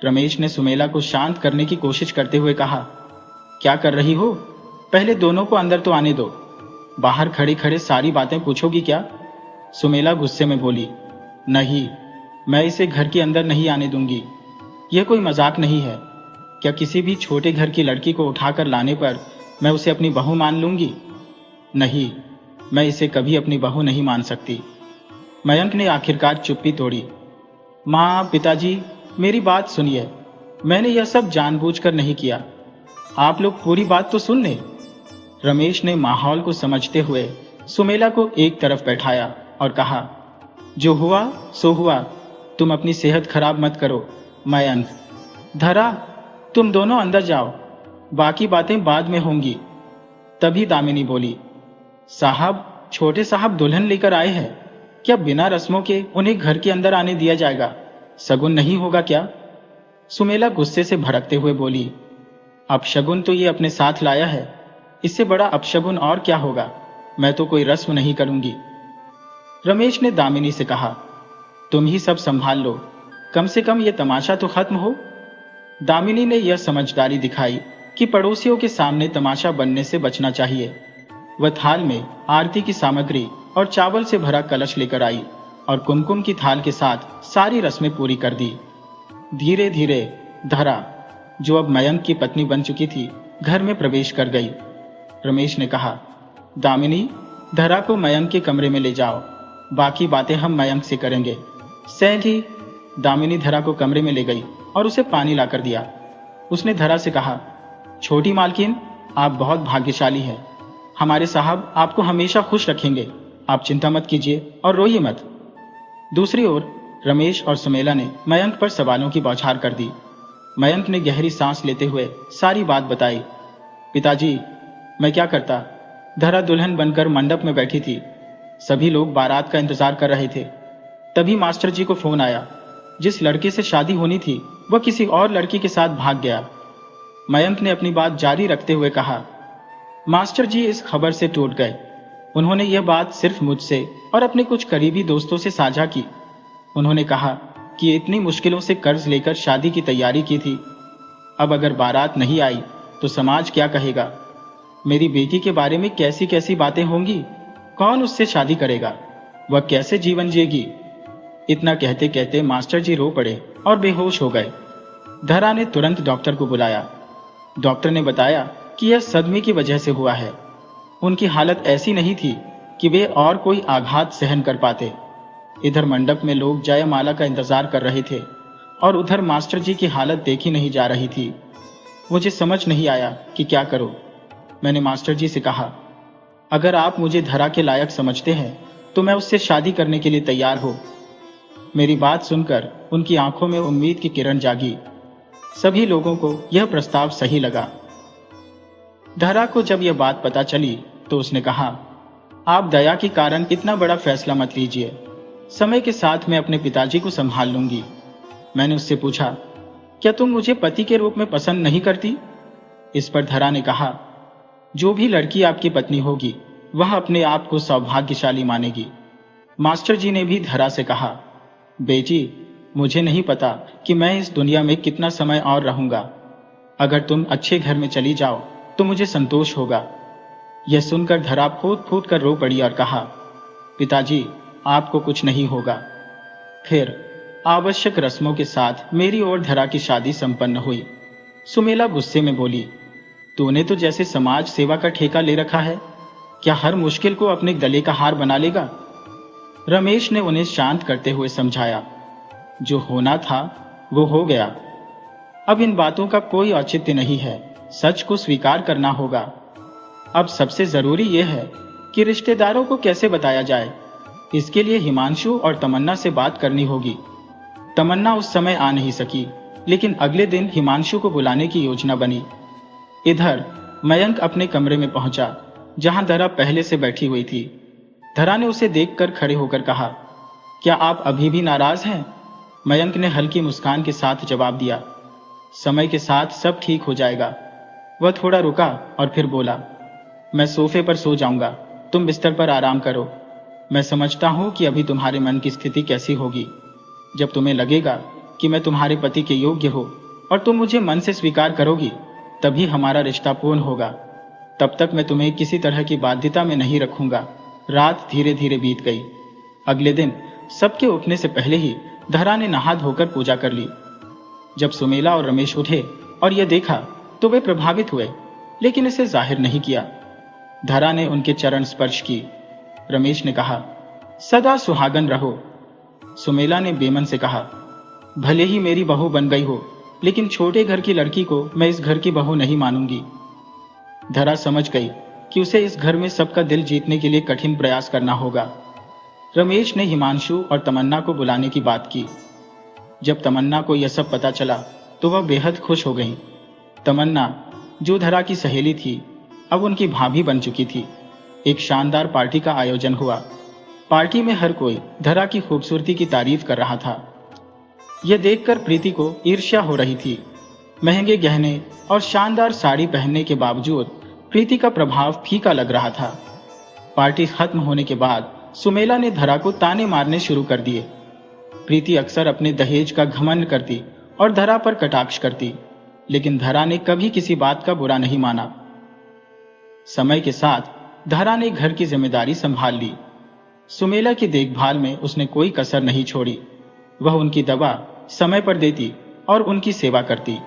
रमेश ने सुमैला को शांत करने की कोशिश करते हुए कहा, क्या कर रही हो? पहले दोनों को अंदर तो आने दो। बाहर खड़े खड़े सारी बातें पूछोगी क्या? सुमैला गुस्से में बोली, नहीं, मैं इसे घर के अंदर नहीं आने दूंगी। यह कोई मजाक नहीं है। क्या किसी भी छोटे घर की लड़की को उठाकर लाने पर मैं उसे अपनी बहू मान लूंगी? नहीं, मैं इसे कभी अपनी बहू नहीं मान सकती। मयंक ने आखिरकार चुप्पी तोड़ी। माँ, पिताजी, मेरी बात सुनिए। मैंने यह सब जानबूझकर नहीं किया। आप लोग पूरी बात तो सुन लें। रमेश ने माहौल को समझते हुए सुमैला को एक तरफ बैठाया और कहा, जो हुआ सो हुआ। तुम अपनी सेहत खराब मत करो। मयंक, धरा, तुम दोनों अंदर जाओ, बाकी बातें बाद में होंगी। तभी दामिनी बोली, साहब, छोटे साहब दुल्हन लेकर आए हैं। क्या बिना रस्मों के उन्हें घर के अंदर आने दिया जाएगा? शगुन नहीं होगा क्या? सुमैला गुस्से से भड़कते हुए बोली, अपशगुन तो ये अपने साथ लाया है, इससे बड़ा अपशगुन और क्या होगा? मैं तो कोई रस्म नहीं करूंगी। रमेश ने दामिनी से कहा, तुम ही सब संभाल लो, कम से कम ये तमाशा तो खत्म हो। दामिनी ने यह समझदारी दिखाई कि पड़ोसियों के सामने तमाशा बनने से बचना चाहिए। वह थाल में आरती की सामग्री और चावल से भरा कलश लेकर आई और कुमकुम की थाल के साथ सारी रस्में पूरी कर दी। धीरे धीरे धरा, जो अब मयंक की पत्नी बन चुकी थी, घर में प्रवेश कर गई। रमेश ने कहा, दामिनी, धरा को मयंक के कमरे में ले जाओ, बाकी बातें हम मयंक से करेंगे। सैंधी। दामिनी धरा को कमरे में ले गई और उसे पानी लाकर दिया। उसने धरा से कहा, छोटी मालकिन, आप बहुत भाग्यशाली हैं। हमारे साहब आपको हमेशा खुश रखेंगे। आप चिंता मत कीजिए और रोइए मत। दूसरी ओर रमेश और सुमेला ने मयंक पर सवालों की बौछार कर दी। मयंक ने गहरी सांस लेते हुए सारी बात बताई। पिताजी, मैं क्या करता। धरा दुल्हन बनकर मंडप में बैठी थी। सभी लोग बारात का इंतजार कर रहे थे। तभी मास्टर जी को फोन आया। जिस लड़के से शादी होनी थी वह किसी और लड़की के साथ भाग गया। मयंक ने अपनी बात जारी रखते हुए कहा, मास्टर जी इस खबर से टूट गए। उन्होंने यह बात सिर्फ मुझसे और अपने कुछ करीबी दोस्तों से साझा की। उन्होंने कहा कि इतनी मुश्किलों से कर्ज लेकर शादी की तैयारी की थी। अब अगर बारात नहीं आई तो समाज क्या कहेगा। मेरी बेटी के बारे में कैसी कैसी बातें होंगी। कौन उससे शादी करेगा, वह कैसे जीवन जिएगी। इतना कहते कहते मास्टर जी रो पड़े और बेहोश हो गए। धरा ने तुरंत डॉक्टर को बुलाया। डॉक्टर ने बताया कि यह सदमे की वजह से हुआ है। उनकी हालत ऐसी नहीं थी कि वे और कोई आघात सहन कर पाते। इधर मंडप में लोग जयमाला का इंतजार कर रहे थे और उधर मास्टर जी की हालत देखी नहीं जा रही थी। मुझे समझ नहीं आया कि क्या करूं। मैंने मास्टर जी से कहा, अगर आप मुझे धरा के लायक समझते हैं तो मैं उससे शादी करने के लिए तैयार हूं। मेरी बात सुनकर उनकी आंखों में उम्मीद की किरण जागी। सभी लोगों को यह प्रस्ताव सही लगा। धरा को जब यह बात पता चली तो उसने कहा, आप दया के कारण इतना बड़ा फैसला मत लीजिए। समय के साथ मैं अपने पिताजी को संभाल लूंगी। मैंने उससे पूछा, क्या तुम मुझे पति के रूप में पसंद नहीं करती। इस पर धरा ने कहा, जो भी लड़की आपकी पत्नी होगी वह अपने आप को सौभाग्यशाली मानेगी। मास्टर जी ने भी धरा से कहा, बेटी, मुझे नहीं पता कि मैं इस दुनिया में कितना समय और रहूंगा। अगर तुम अच्छे घर में चली जाओ तो मुझे संतोष होगा। यह सुनकर धरा फूट फूट कर रो पड़ी और कहा, पिताजी, आपको कुछ नहीं होगा। फिर आवश्यक रस्मों के साथ मेरी और धरा की शादी संपन्न हुई। सुमेला गुस्से में बोली, तूने तो जैसे समाज सेवा का ठेका ले रखा है। क्या हर मुश्किल को अपने गले का हार बना लेगा। रमेश ने उन्हें शांत करते हुए समझाया, जो होना था वो हो गया। अब इन बातों का कोई औचित्य नहीं है। सच को स्वीकार करना होगा। अब सबसे जरूरी यह है कि रिश्तेदारों को कैसे बताया जाए। इसके लिए हिमांशु और तमन्ना से बात करनी होगी। तमन्ना उस समय आ नहीं सकी, लेकिन अगले दिन हिमांशु को बुलाने की योजना बनी। इधर मयंक अपने कमरे में पहुंचा, जहां धरा पहले से बैठी हुई थी। धरा ने उसे देखकर खड़े होकर कहा, क्या आप अभी भी नाराज हैं। मयंक ने हल्की मुस्कान के साथ जवाब दिया, समय के साथ सब ठीक हो जाएगा। वह थोड़ा रुका और फिर बोला, मैं सोफे पर सो जाऊंगा, तुम बिस्तर पर आराम करो। मैं समझता हूं कि अभी तुम्हारे मन की स्थिति कैसी होगी। जब तुम्हें लगेगा कि मैं तुम्हारे पति के योग्य हो और तुम मुझे मन से स्वीकार करोगी, तभी हमारा रिश्ता पूर्ण होगा। तब तक मैं तुम्हें किसी तरह की बाध्यता में नहीं रखूंगा। रात धीरे धीरे बीत गई। अगले दिन सबके उठने से पहले ही धरा ने नहा धोकर पूजा कर ली। जब सुमेला और रमेश उठे और यह देखा तो वे प्रभावित हुए, लेकिन इसे जाहिर नहीं किया। धरा ने उनके चरण स्पर्श की। रमेश ने कहा, सदा सुहागन रहो। सुमेला ने बेमन से कहा, भले ही मेरी बहू बन गई हो, लेकिन छोटे घर की लड़की को मैं इस घर की बहू नहीं मानूंगी। धरा समझ गई कि उसे इस घर में सबका दिल जीतने के लिए कठिन प्रयास करना होगा। रमेश ने हिमांशु और तमन्ना को बुलाने की बात की। जब तमन्ना को यह सब पता चला तो वह बेहद खुश हो गई। तमन्ना, जो धरा की सहेली थी, अब उनकी भाभी बन चुकी थी। एक शानदार पार्टी का आयोजन हुआ। पार्टी में हर कोई धरा की खूबसूरती की तारीफ कर रहा था। यह देखकर प्रीति को ईर्ष्या हो रही थी। महंगे गहने और शानदार साड़ी पहनने के बावजूद प्रीति का प्रभाव फीका लग रहा था। पार्टी खत्म होने के बाद सुमेला ने धरा को ताने मारने शुरू कर दिए। प्रीति अक्सर अपने दहेज का घमंड करती और धरा पर कटाक्ष करती, लेकिन धरा ने कभी किसी बात का बुरा नहीं माना। समय के साथ धरा ने घर की जिम्मेदारी संभाल ली। सुमेला की देखभाल में उसने कोई कसर नहीं छोड़ी। वह उनकी दवा समय पर देती और उनकी सेवा करती।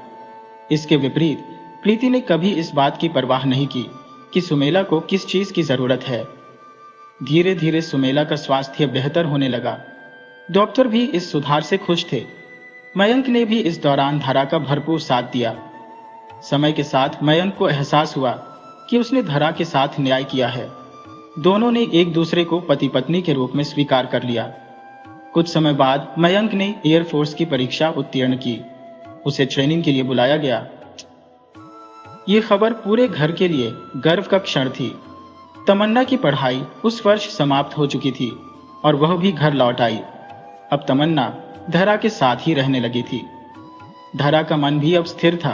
इसके विपरीत प्रीति ने कभी इस बात की परवाह नहीं की कि सुमेला को किस चीज की जरूरत है। धीरे धीरे सुमेला का स्वास्थ्य बेहतर होने लगा। डॉक्टर भी इस सुधार से खुश थे। मयंक ने भी इस दौरान धरा का भरपूर साथ दिया। समय के साथ मयंक को एहसास हुआ कि उसने धरा के साथ न्याय किया है। दोनों ने एक दूसरे को पति पत्नी के रूप में स्वीकार कर लिया। कुछ समय बाद मयंक ने एयरफोर्स की परीक्षा उत्तीर्ण की। उसे ट्रेनिंग के लिए बुलाया गया। ये खबर पूरे घर के लिए गर्व का क्षण थी। तमन्ना की पढ़ाई उस वर्ष समाप्त हो चुकी थी और वह भी घर लौट आई। अब तमन्ना धरा के साथ ही रहने लगी थी। धरा का मन भी अब स्थिर था।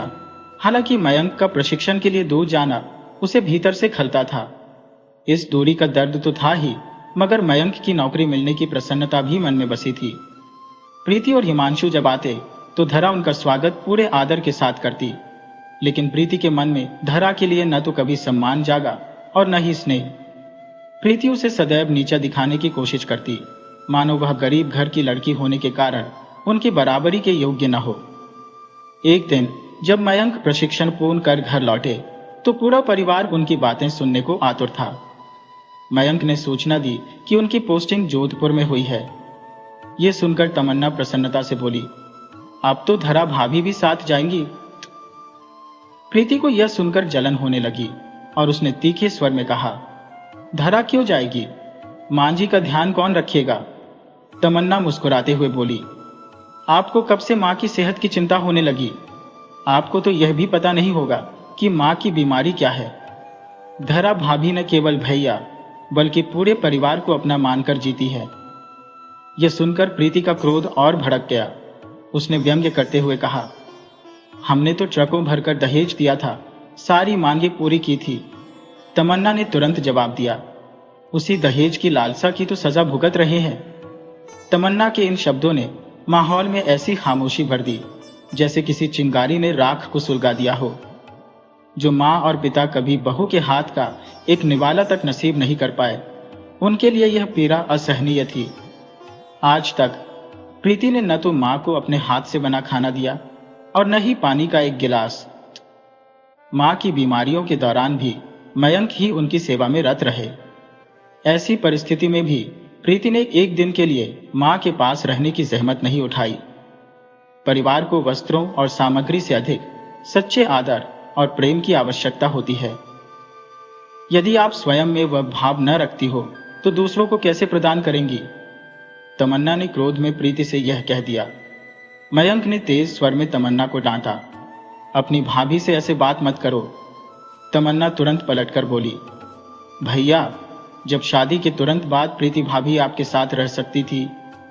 हालांकि मयंक का प्रशिक्षण के लिए दूर जाना उसे भीतर से खलता था। इस दूरी का दर्द तो था ही, मगर मयंक की नौकरी मिलने की प्रसन्नता भी मन में बसी थी। प्रीति और हिमांशु जब आते तो धरा उनका स्वागत पूरे आदर के साथ करती, लेकिन प्रीति के मन में धरा के लिए न तो कभी सम्मान जागा और न ही स्नेह। प्रीति उसे सदैव नीचा दिखाने की कोशिश करती, मानो वह गरीब घर की लड़की होने के कारण उनकी बराबरी के योग्य न हो। एक दिन जब मयंक प्रशिक्षण पूर्ण कर घर लौटे तो पूरा परिवार उनकी बातें सुनने को आतुर था। मयंक ने सूचना दी कि उनकी पोस्टिंग जोधपुर में हुई है। यह सुनकर तमन्ना प्रसन्नता से बोली, अब तो धरा भाभी भी साथ जाएंगी। प्रीति को यह सुनकर जलन होने लगी और उसने तीखे स्वर में कहा, धरा क्यों जाएगी? मांझी का ध्यान कौन रखेगा? तमन्ना मुस्कुराते हुए बोली, आपको कब से मां की सेहत की चिंता होने लगी? आपको तो यह भी पता नहीं होगा कि मां की बीमारी क्या है। धरा भाभी न केवल भैया बल्कि पूरे परिवार को अपना मानकर जीती है। यह सुनकर प्रीति का क्रोध और भड़क गया। उसने व्यंग्य करते हुए कहा, हमने तो ट्रकों भरकर दहेज दिया था, सारी मांगे पूरी की थी। तमन्ना ने तुरंत जवाब दिया, उसी दहेज की लालसा की तो सजा भुगत रहे हैं। तमन्ना के इन शब्दों ने माहौल में ऐसी खामोशी भर दी जैसे किसी चिंगारी ने राख को सुलगा दिया हो। जो माँ और पिता कभी बहू के हाथ का एक निवाला तक नसीब नहीं कर पाए, उनके लिए यह पीड़ा असहनीय थी। आज तक प्रीति ने न तो माँ को अपने हाथ से बना खाना दिया और न ही पानी का एक गिलास। माँ की बीमारियों के दौरान भी मयंक ही उनकी सेवा में रत रहे। ऐसी परिस्थिति में भी प्रीति ने एक दिन के लिए माँ के पास रहने की जहमत नहीं उठाई। परिवार को वस्त्रों और सामग्री से अधिक सच्चे आदर और प्रेम की आवश्यकता होती है। यदि आप स्वयं में वह भाव न रखती हो तो दूसरों को कैसे प्रदान करेंगी? तमन्ना ने क्रोध में प्रीति से यह कह दिया। मयंक ने तेज स्वर में तमन्ना को डांटा, अपनी भाभी से ऐसे बात मत करो। तमन्ना तुरंत पलटकर बोली, भैया, जब शादी के तुरंत बाद प्रीति भाभी आपके साथ रह सकती थी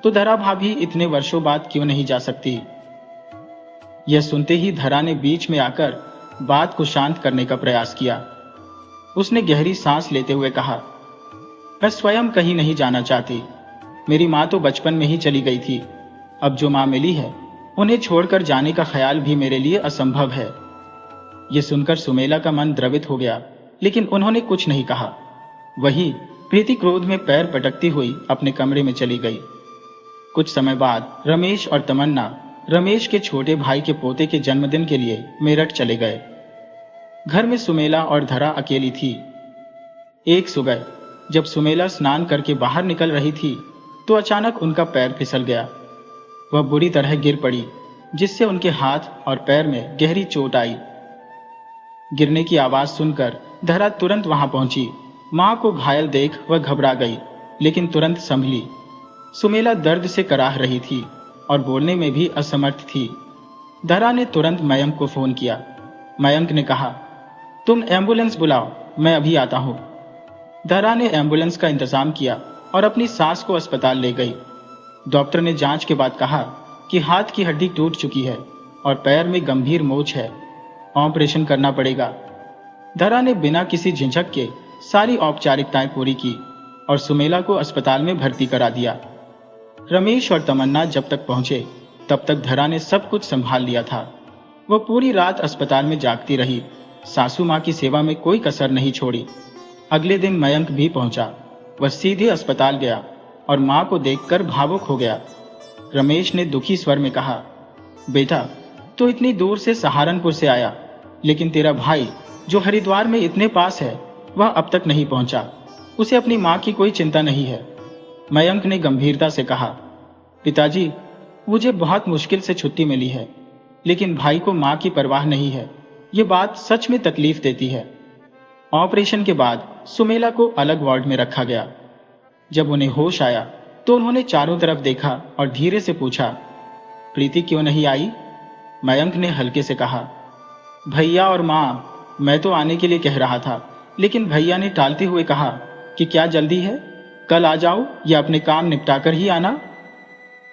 तो धरा भाभी इतने वर्षों बाद क्यों नहीं जा सकती? यह सुनते ही धरा ने बीच में आकर बात को शांत करने का प्रयास किया। उसने गहरी सांस लेते हुए कहा, मैं स्वयं कहीं नहीं जाना चाहती। मेरी माँ तो बचपन में ही चली गई थी। अब जो माँ मिली है उन्हें छोड़कर जाने का ख्याल भी मेरे लिए असंभव है। यह सुनकर सुमेला का मन द्रवित हो गया, लेकिन उन्होंने कुछ नहीं कहा। वही प्रीति क्रोध में पैर पटकती हुई अपने कमरे में चली गई। कुछ समय बाद रमेश और तमन्ना रमेश के छोटे भाई के पोते के जन्मदिन के लिए मेरठ चले गए। घर में सुमेला और धरा अकेली थी। एक सुबह जब सुमेला स्नान करके बाहर निकल रही थी तो अचानक उनका पैर फिसल गया। वह बुरी तरह गिर पड़ी, जिससे उनके हाथ और पैर में गहरी चोट आई। गिरने की आवाज सुनकर धरा तुरंत वहां पहुंची। मां को घायल देख वह घबरा गई, लेकिन तुरंत संभली। सुमेला दर्द से कराह रही थी और बोलने में भी असमर्थ थी। धरा ने तुरंत मयंक को फोन किया। मयंक ने कहा, तुम एम्बुलेंस बुलाओ, मैं अभी आता हूं। धरा ने एम्बुलेंस का इंतजाम किया और अपनी सास को अस्पताल ले गई। डॉक्टर ने जांच के बाद कहा कि हाथ की हड्डी टूट चुकी है और पैर में गंभीर मोच है, ऑपरेशन करना पड़ेगा। धरा ने बिना किसी झिझक के सारी औपचारिकताएं पूरी की और सुमेला को अस्पताल में भर्ती करा दिया। रमेश और तमन्ना जब तक पहुंचे तब तक धरा ने सब कुछ संभाल लिया था। वह पूरी रात अस्पताल में जागती रही, सासू माँ की सेवा में कोई कसर नहीं छोड़ी। अगले दिन मयंक भी पहुंचा। वह सीधे अस्पताल गया और माँ को देखकर भावुक हो गया। रमेश ने दुखी स्वर में कहा, बेटा तू इतनी दूर से सहारनपुर से आया, लेकिन तेरा भाई जो हरिद्वार में इतने पास है वह अब तक नहीं पहुंचा। उसे अपनी माँ की कोई चिंता नहीं है। मयंक ने गंभीरता से कहा, पिताजी मुझे बहुत मुश्किल से छुट्टी मिली है, लेकिन भाई को माँ की परवाह नहीं है। ये बात सच में तकलीफ देती है। ऑपरेशन के बाद सुमेला को अलग वार्ड में रखा गया। जब उन्हें होश आया तो उन्होंने चारों तरफ देखा और धीरे से पूछा, प्रीति क्यों नहीं आई? मयंक ने हल्के से कहा, भैया और माँ, मैं तो आने के लिए कह रहा था, लेकिन भैया ने टालते हुए कहा कि क्या जल्दी है, कल आ जाओ या अपने काम निपटाकर ही आना।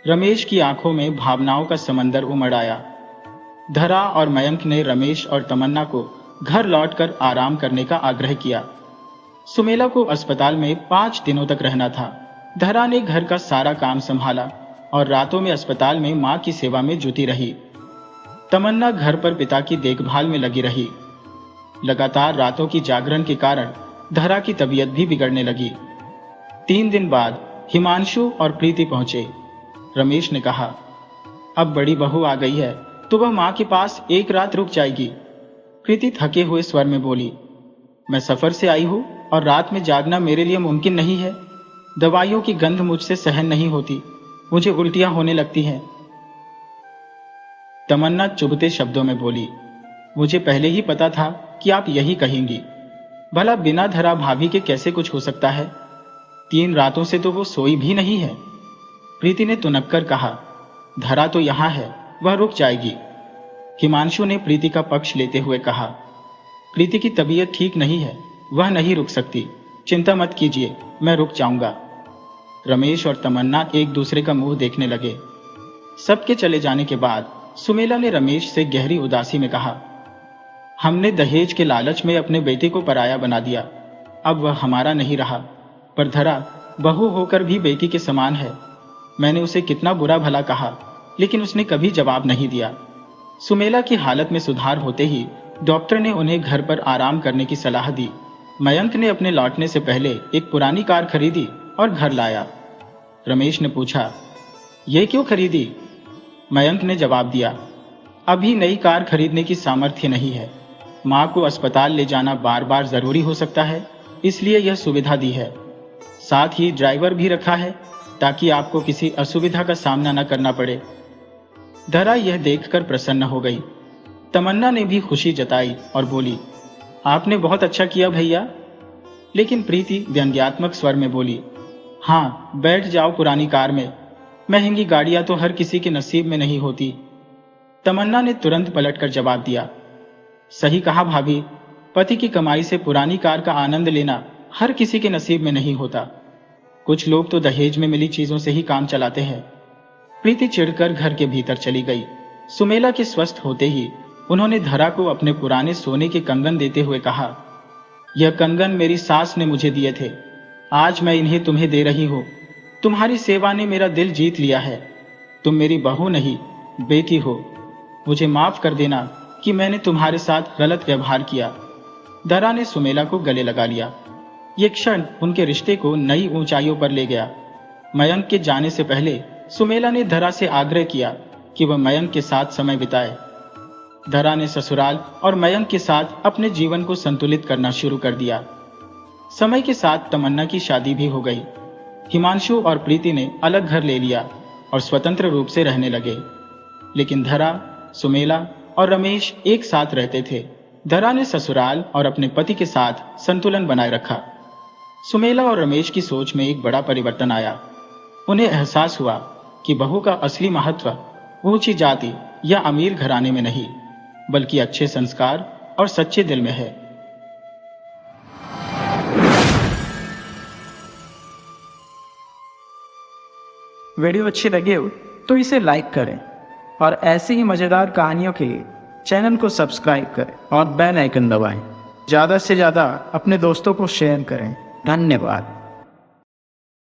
रमेश की आंखों में भावनाओं का समंदर उमड़ आया। धरा और मयंक ने रमेश और तमन्ना को घर लौटकर आराम करने का आग्रह किया। सुमेला को अस्पताल में 5 दिनों तक रहना था। धरा ने घर का सारा काम संभाला और रातों में अस्पताल में मां की सेवा में जुटी रही। तमन्ना घर पर पिता की देखभाल में लगी रही। लगातार रातों की जागरण के कारण धरा की तबीयत भी बिगड़ने लगी। 3 दिन बाद हिमांशु और प्रीति पहुंचे। रमेश ने कहा, अब बड़ी बहू आ गई है तो वह मां के पास एक रात रुक जाएगी। प्रीति थके हुए स्वर में बोली, मैं सफर से आई हूं और रात में जागना मेरे लिए मुमकिन नहीं है। दवाइयों की गंध मुझसे सहन नहीं होती, मुझे उल्टियां होने लगती हैं। तमन्ना चुभते शब्दों में बोली, मुझे पहले ही पता था कि आप यही कहेंगी। भला बिना धरा भाभी के कैसे कुछ हो सकता है? 3 रातों से तो वो सोई भी नहीं है। प्रीति ने तुनक कर कहा, धरा तो यहां है, वह रुक जाएगी। हिमांशु ने प्रीति का पक्ष लेते हुए कहा, प्रीति की तबीयत ठीक नहीं है, वह नहीं रुक सकती। चिंता मत कीजिए, मैं रुक जाऊंगा। रमेश और तमन्ना एक दूसरे का मुंह देखने लगे। सबके चले जाने के बाद सुमेला ने रमेश से गहरी उदासी में कहा, हमने दहेज के लालच में अपने बेटे को पराया बना दिया। अब वह हमारा नहीं रहा, पर धरा बहू होकर भी बेटी के समान है। मैंने उसे कितना बुरा भला कहा, लेकिन उसने कभी जवाब नहीं दिया। सुमेला की हालत में सुधार होते ही डॉक्टर ने उन्हें घर पर आराम करने की सलाह दी। मयंक ने अपने लौटने से पहले एक पुरानी कार खरीदी और घर लाया। रमेश ने पूछा, यह क्यों खरीदी? मयंक ने जवाब दिया, अभी नई कार खरीदने की सामर्थ्य नहीं है। मां को अस्पताल ले जाना बार बार जरूरी हो सकता है, इसलिए यह सुविधा दी है। साथ ही ड्राइवर भी रखा है ताकि आपको किसी असुविधा का सामना न करना पड़े। धरा यह देखकर प्रसन्न हो गई। तमन्ना ने भी खुशी जताई और बोली, आपने बहुत अच्छा किया भैया। लेकिन प्रीति व्यंग्यात्मक स्वर में बोली, हाँ बैठ जाओ पुरानी कार में, महंगी गाड़ियां तो हर किसी के नसीब में नहीं होती। तमन्ना ने तुरंत पलटकर जवाब दिया, सही कहा भाभी, पति की कमाई से पुरानी कार का आनंद लेना हर किसी के नसीब में नहीं होता। कुछ लोग तो दहेज में मिली चीजों से ही काम चलाते हैं। प्रीति चिढ़कर घर के भीतर चली गई। सुमेला के स्वस्थ होते ही उन्होंने धरा को अपने पुराने सोने के कंगन देते हुए कहा, यह कंगन मेरी सास ने मुझे दिए थे, आज मैं इन्हें तुम्हें दे रही हूं। तुम्हारी सेवा ने मेरा दिल जीत लिया है। तुम मेरी बहू नहीं बेटी हो। मुझे माफ कर देना कि मैंने तुम्हारे साथ गलत व्यवहार किया। धरा ने सुमेला को गले लगा लिया। ये क्षण उनके रिश्ते को नई ऊंचाइयों पर ले गया। मयंक के जाने से पहले सुमेला ने धरा से आग्रह किया कि वह मयंक के साथ समय बिताए। धरा ने ससुराल और मयंक के साथ अपने जीवन को संतुलित करना शुरू कर दिया। समय के साथ तमन्ना की शादी भी हो गई। हिमांशु और प्रीति ने अलग घर ले लिया और स्वतंत्र रूप से रहने लगे। लेकिन धरा, सुमेला और रमेश एक साथ रहते थे। धरा ने ससुराल और अपने पति के साथ संतुलन बनाए रखा। सुमेला और रमेश की सोच में एक बड़ा परिवर्तन आया। उन्हें एहसास हुआ कि बहू का असली महत्व ऊंची जाति या अमीर घराने में नहीं, बल्कि अच्छे संस्कार और सच्चे दिल में है। वीडियो अच्छी लगी हो तो इसे लाइक करें और ऐसी ही मजेदार कहानियों के लिए चैनल को सब्सक्राइब करें और बेल आइकन दबाएं। ज़्यादा से ज़्यादा अपने दोस्तों को शेयर करें। धन्यवाद।